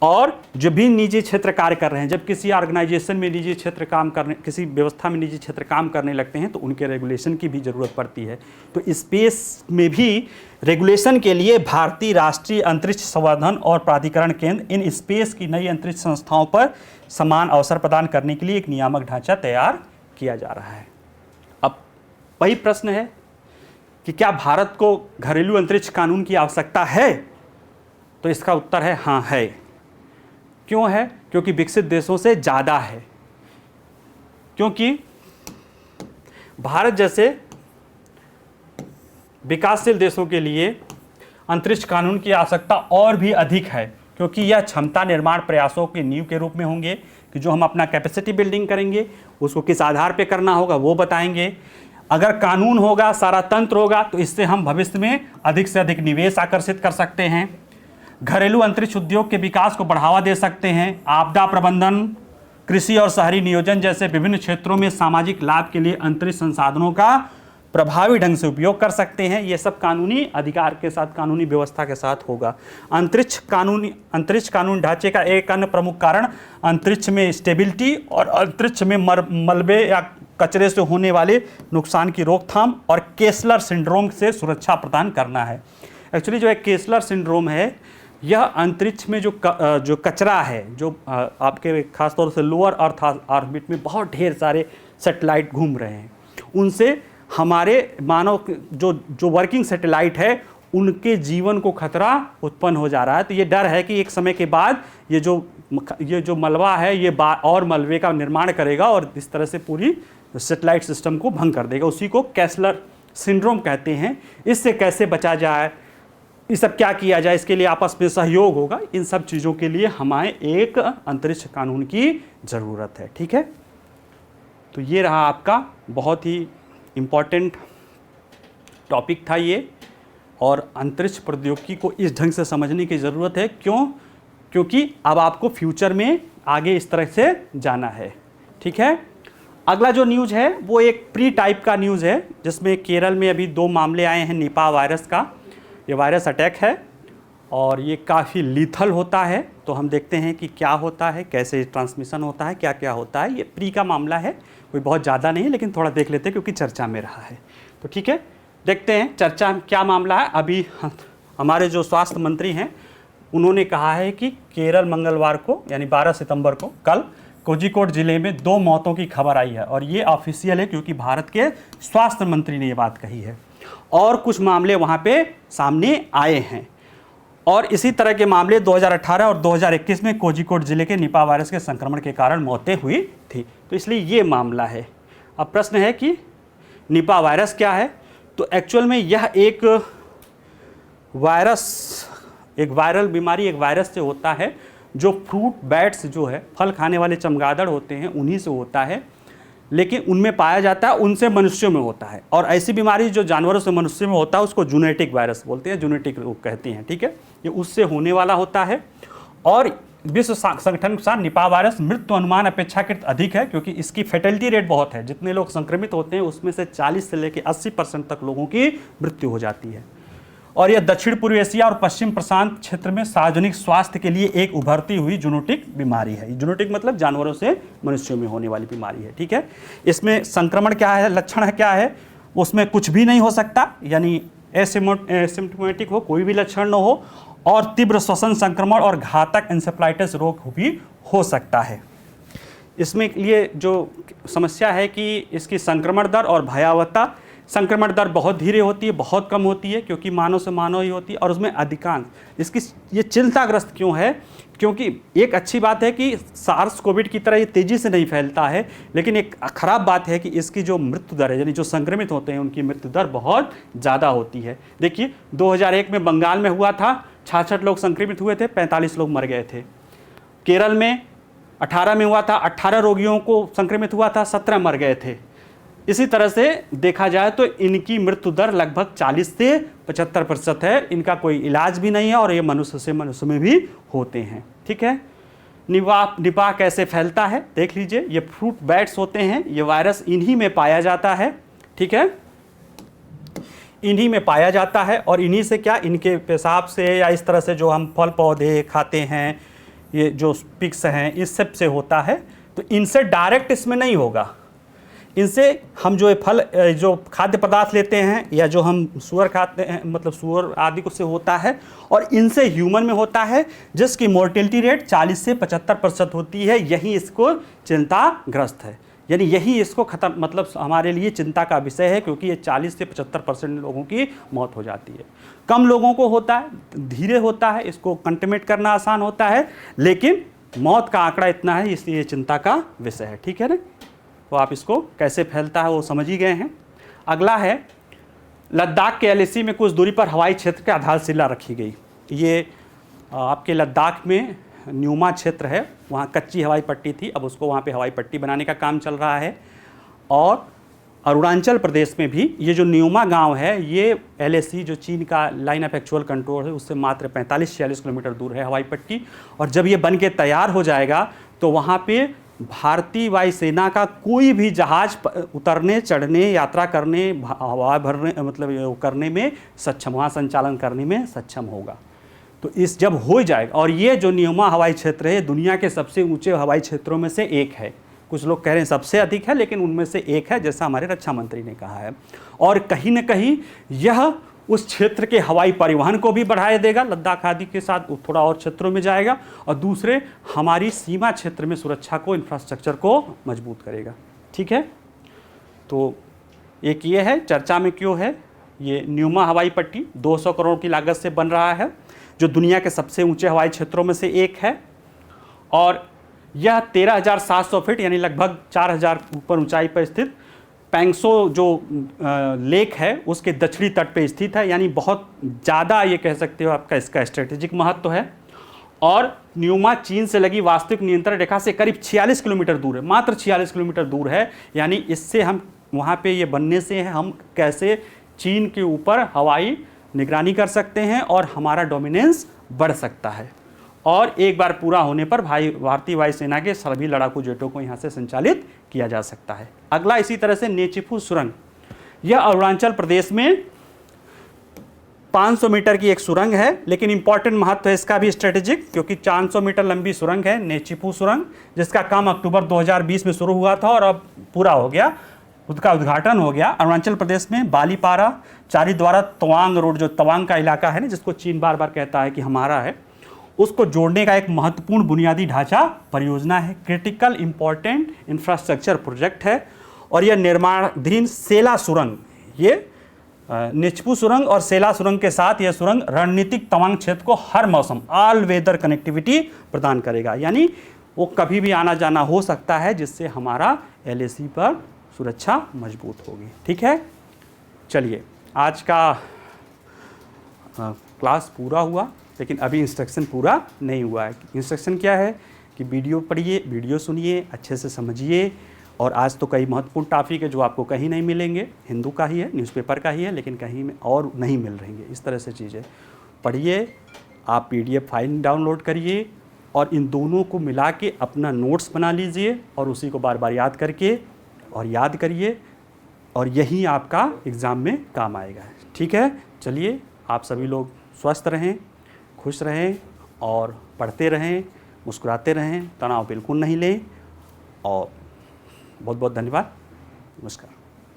[SPEAKER 1] और जो भी निजी क्षेत्र कार्य कर रहे हैं, जब किसी ऑर्गेनाइजेशन में निजी क्षेत्र काम करने, किसी व्यवस्था में निजी क्षेत्र काम करने लगते हैं, तो उनके रेगुलेशन की भी ज़रूरत पड़ती है। तो स्पेस में भी रेगुलेशन के लिए भारतीय राष्ट्रीय अंतरिक्ष संवर्धन और प्राधिकरण केंद्र इन स्पेस की नई अंतरिक्ष संस्थाओं पर समान अवसर प्रदान करने के लिए एक नियामक ढांचा तैयार किया जा रहा है। अब वही प्रश्न है कि क्या भारत को घरेलू अंतरिक्ष कानून की आवश्यकता है? तो इसका उत्तर है हाँ है। क्यों है? क्योंकि विकसित देशों से ज़्यादा है। क्योंकि भारत जैसे विकासशील देशों के लिए अंतरिक्ष कानून की आवश्यकता और भी अधिक है, क्योंकि यह क्षमता निर्माण प्रयासों की नींव के रूप में होंगे कि जो हम अपना कैपेसिटी बिल्डिंग करेंगे उसको किस आधार पे करना होगा वो बताएंगे। अगर कानून होगा, सारा तंत्र होगा, तो इससे हम भविष्य में अधिक से अधिक निवेश आकर्षित कर सकते हैं, घरेलू अंतरिक्ष उद्योग के विकास को बढ़ावा दे सकते हैं, आपदा प्रबंधन, कृषि और शहरी नियोजन जैसे विभिन्न क्षेत्रों में सामाजिक लाभ के लिए अंतरिक्ष संसाधनों का प्रभावी ढंग से उपयोग कर सकते हैं। ये सब कानूनी अधिकार के साथ, कानूनी व्यवस्था के साथ होगा। अंतरिक्ष कानून ढांचे का एक अन्य प्रमुख कारण अंतरिक्ष में स्टेबिलिटी और अंतरिक्ष में मलबे या कचरे से होने वाले नुकसान की रोकथाम और केसलर सिंड्रोम से सुरक्षा प्रदान करना है। एक्चुअली जो है केसलर सिंड्रोम है, यह अंतरिक्ष में जो कचरा है, जो आपके खासतौर से लोअर अर्थ ऑर्बिट में बहुत ढेर सारे सैटेलाइट घूम रहे हैं, उनसे हमारे मानव जो वर्किंग सैटेलाइट है उनके जीवन को खतरा उत्पन्न हो जा रहा है। तो ये डर है कि एक समय के बाद ये जो मलबा है ये और मलबे का निर्माण करेगा और इस तरह से पूरी सैटेलाइट सिस्टम को भंग कर देगा। उसी को केसलर सिंड्रोम कहते हैं। इससे कैसे बचा जाए, ये सब क्या किया जाए, इसके लिए आपस में सहयोग होगा। इन सब चीज़ों के लिए हमें एक अंतरिक्ष कानून की ज़रूरत है, ठीक है। तो ये रहा आपका बहुत ही इम्पॉर्टेंट टॉपिक था ये, और अंतरिक्ष प्रौद्योगिकी को इस ढंग से समझने की ज़रूरत है। क्यों? क्योंकि अब आपको फ्यूचर में आगे इस तरह से जाना है, ठीक है। अगला जो न्यूज़ है वो एक प्री टाइप का न्यूज़ है, जिसमें केरल में अभी 2 मामले आए हैं निपा वायरस का। ये वायरस अटैक है और ये काफ़ी लीथल होता है। तो हम देखते हैं कि क्या होता है, कैसे ट्रांसमिशन होता है, क्या क्या होता है। ये प्री का मामला है, कोई बहुत ज़्यादा नहीं, लेकिन थोड़ा देख लेते हैं क्योंकि चर्चा में रहा है। तो ठीक है, देखते हैं चर्चा क्या मामला है। अभी हमारे जो स्वास्थ्य मंत्री हैं उन्होंने कहा है कि केरल मंगलवार को यानी 12 सितंबर को कल कोझिकोड ज़िले में 2 मौतों की खबर आई है, और ये ऑफिशियल है क्योंकि भारत के स्वास्थ्य मंत्री ने ये बात कही है। और कुछ मामले वहाँ पे सामने आए हैं, और इसी तरह के मामले 2018 और 2021 में कोझिकोड ज़िले के निपा वायरस के संक्रमण के कारण मौतें हुई थी। तो इसलिए ये मामला है। अब प्रश्न है कि निपा वायरस क्या है। तो एक्चुअल में यह एक वायरस एक वायरल बीमारी एक वायरस से होता है, जो फ्रूट बैट्स जो है, फल खाने वाले चमगादड़ होते हैं, उन्हीं से होता है, लेकिन उनमें पाया जाता है, उनसे मनुष्यों में होता है। और ऐसी बीमारी जो जानवरों से मनुष्य में होता है उसको जूनेटिक वायरस बोलते हैं, जूनेटिक रोग कहते हैं, ठीक है। ये उससे होने वाला होता है। और विश्व संगठन के अनुसार निपाह वायरस मृत्यु अनुमान अपेक्षाकृत अधिक है, क्योंकि इसकी फैटेलिटी रेट बहुत है। जितने लोग संक्रमित होते हैं उसमें से 40 से लेकर 80% तक लोगों की मृत्यु हो जाती है। और यह दक्षिण पूर्व एशिया और पश्चिम प्रशांत क्षेत्र में सार्वजनिक स्वास्थ्य के लिए एक उभरती हुई जूनोटिक बीमारी है। जूनोटिक मतलब जानवरों से मनुष्यों में होने वाली बीमारी है, ठीक है। इसमें संक्रमण क्या है, लक्षण है क्या है, उसमें कुछ भी नहीं हो सकता, यानी एसिम्प्टोमेटिक हो, कोई भी लक्षण न हो, और तीव्र श्वसन संक्रमण और घातक एन्सेफलाइटिस रोग भी हो सकता है। इसमें लिए जो समस्या है कि इसकी संक्रमण दर और भयावहता, संक्रमण दर बहुत धीरे होती है, बहुत कम होती है, क्योंकि मानव से मानव ही होती है, और उसमें अधिकांश इसकी ये चिंताग्रस्त क्यों है, क्योंकि एक अच्छी बात है कि सार्स कोविड की तरह ये तेज़ी से नहीं फैलता है, लेकिन एक ख़राब बात है कि इसकी जो मृत्यु दर है, यानी जो संक्रमित होते हैं उनकी मृत्यु दर बहुत ज़्यादा होती है। देखिए 2001 में बंगाल में हुआ था, 66 लोग संक्रमित हुए थे, 45 लोग मर गए थे। केरल में 18 में हुआ था, 18 रोगियों को संक्रमित हुआ था, 17 मर गए थे। इसी तरह से देखा जाए तो इनकी मृत्यु दर लगभग 40 से 75% है। इनका कोई इलाज भी नहीं है, और ये मनुष्य से मनुष्य में भी होते हैं, ठीक है। निपाह कैसे फैलता है देख लीजिए। ये फ्रूट बैट्स होते हैं, ये वायरस इन्हीं में पाया जाता है, ठीक है, इन्हीं में पाया जाता है। और इन्हीं से क्या, इनके पेशाब से या इस तरह से जो हम फल पौधे खाते हैं, ये जो पिक्स हैं, इस सब से होता है। तो इनसे डायरेक्ट इसमें नहीं होगा, इनसे हम जो फल जो खाद्य पदार्थ लेते हैं, या जो हम सूअर खाते हैं, मतलब सूअर आदि को से होता है, और इनसे ह्यूमन में होता है, जिसकी मोर्टेलिटी रेट 40 से 75% होती है। यही इसको चिंताग्रस्त है, यानी यही इसको खत्म, मतलब हमारे लिए चिंता का विषय है, क्योंकि ये 40 से 75% लोगों की मौत हो जाती है। कम लोगों को होता है, धीरे होता है, इसको कंटेनमेंट करना आसान होता है, लेकिन मौत का आंकड़ा इतना है, इसलिए चिंता का विषय है, ठीक है ना। तो आप इसको कैसे फैलता है वो समझ ही गए हैं। अगला है, लद्दाख के एलएसी में कुछ दूरी पर हवाई क्षेत्र की आधारशिला रखी गई। ये आपके लद्दाख में न्यूमा क्षेत्र है, वहाँ कच्ची हवाई पट्टी थी, अब उसको वहाँ पे हवाई पट्टी बनाने का काम चल रहा है। और अरुणाचल प्रदेश में भी ये जो न्यूमा गांव है, ये एलएसी जो चीन का लाइन ऑफ एक्चुअल कंट्रोल है उससे मात्र 45-46 किलोमीटर दूर है हवाई पट्टी। और जब ये बन के तैयार हो जाएगा तो वहाँ पे भारतीय वायुसेना का कोई भी जहाज उतरने, चढ़ने, यात्रा करने, हवा भरने, मतलब करने में सक्षम, वहाँ संचालन करने में सक्षम होगा। तो इस जब हो जाएगा, और ये जो न्यूमा हवाई क्षेत्र है दुनिया के सबसे ऊंचे हवाई क्षेत्रों में से एक है। कुछ लोग कह रहे हैं सबसे अधिक है, लेकिन उनमें से एक है, जैसा हमारे रक्षा मंत्री ने कहा है। और कहीं न कहीं यह उस क्षेत्र के हवाई परिवहन को भी बढ़ाया देगा, लद्दाख आदि के साथ थोड़ा और क्षेत्रों में जाएगा, और दूसरे हमारी सीमा क्षेत्र में सुरक्षा को, इंफ्रास्ट्रक्चर को मजबूत करेगा, ठीक है। तो एक ये है, चर्चा में क्यों है, ये न्यूमा हवाई पट्टी 200 करोड़ की लागत से बन रहा है, जो दुनिया के सबसे ऊंचे हवाई क्षेत्रों में से एक है। और यह 13,700 फीट यानी लगभग 4,000 ऊपर ऊंचाई पर स्थित पैंगसो जो लेक है उसके दक्षिणी तट पे स्थित है, यानी बहुत ज़्यादा ये कह सकते हो आपका इसका स्ट्रेटेजिक महत्व है। और न्यूमा चीन से लगी वास्तविक नियंत्रण रेखा से करीब 46 किलोमीटर दूर है, मात्र 46 किलोमीटर दूर है। यानी इससे हम वहाँ पे ये बनने से हम कैसे चीन के ऊपर हवाई निगरानी कर सकते हैं और हमारा डोमिनेंस बढ़ सकता है। और एक बार पूरा होने पर भारतीय वायुसेना के सभी लड़ाकू जेटों को यहाँ से संचालित किया जा सकता है। अगला इसी तरह से नेचिफू सुरंग, यह अरुणाचल प्रदेश में 500 मीटर की एक सुरंग है, लेकिन इंपॉर्टेंट महत्व है इसका भी स्ट्रेटेजिक, क्योंकि 400 मीटर लंबी सुरंग है नेचिफू सुरंग, जिसका काम अक्टूबर 2020 में शुरू हुआ था और अब पूरा हो गया, उसका उद्घाटन हो गया। अरुणाचल प्रदेश में बालीपारा चारीद्वारा तवांग रोड, जो तवांग का इलाका है ना, जिसको चीन बार बार कहता है कि हमारा है, उसको जोड़ने का एक महत्वपूर्ण बुनियादी ढांचा परियोजना है, क्रिटिकल इंपॉर्टेंट इंफ्रास्ट्रक्चर प्रोजेक्ट है। और यह निर्माणाधीन सेला सुरंग, ये निचपू सुरंग और सेला सुरंग के साथ यह सुरंग रणनीतिक तवांग क्षेत्र को हर मौसम ऑल वेदर कनेक्टिविटी प्रदान करेगा, यानी वो कभी भी आना जाना हो सकता है, जिससे हमारा एलएसी पर सुरक्षा मजबूत होगी। ठीक है, चलिए आज का क्लास पूरा हुआ। लेकिन अभी इंस्ट्रक्शन पूरा नहीं हुआ है। इंस्ट्रक्शन क्या है कि वीडियो पढ़िए, वीडियो सुनिए, अच्छे से समझिए। और आज तो कई महत्वपूर्ण टॉपिक है जो आपको कहीं नहीं मिलेंगे, हिंदू का ही है, न्यूज़पेपर का ही है, लेकिन कहीं में और नहीं मिल रही है। इस तरह से चीज़ें पढ़िए, आप PDF फाइल डाउनलोड करिए और इन दोनों को मिला के अपना नोट्स बना लीजिए और उसी को बार बार याद करके और याद करिए, और यही आपका एग्ज़ाम में काम आएगा। ठीक है, चलिए आप सभी लोग स्वस्थ रहें, खुश रहें और पढ़ते रहें, मुस्कुराते रहें, तनाव बिल्कुल नहीं लें। और बहुत बहुत धन्यवाद, नमस्कार।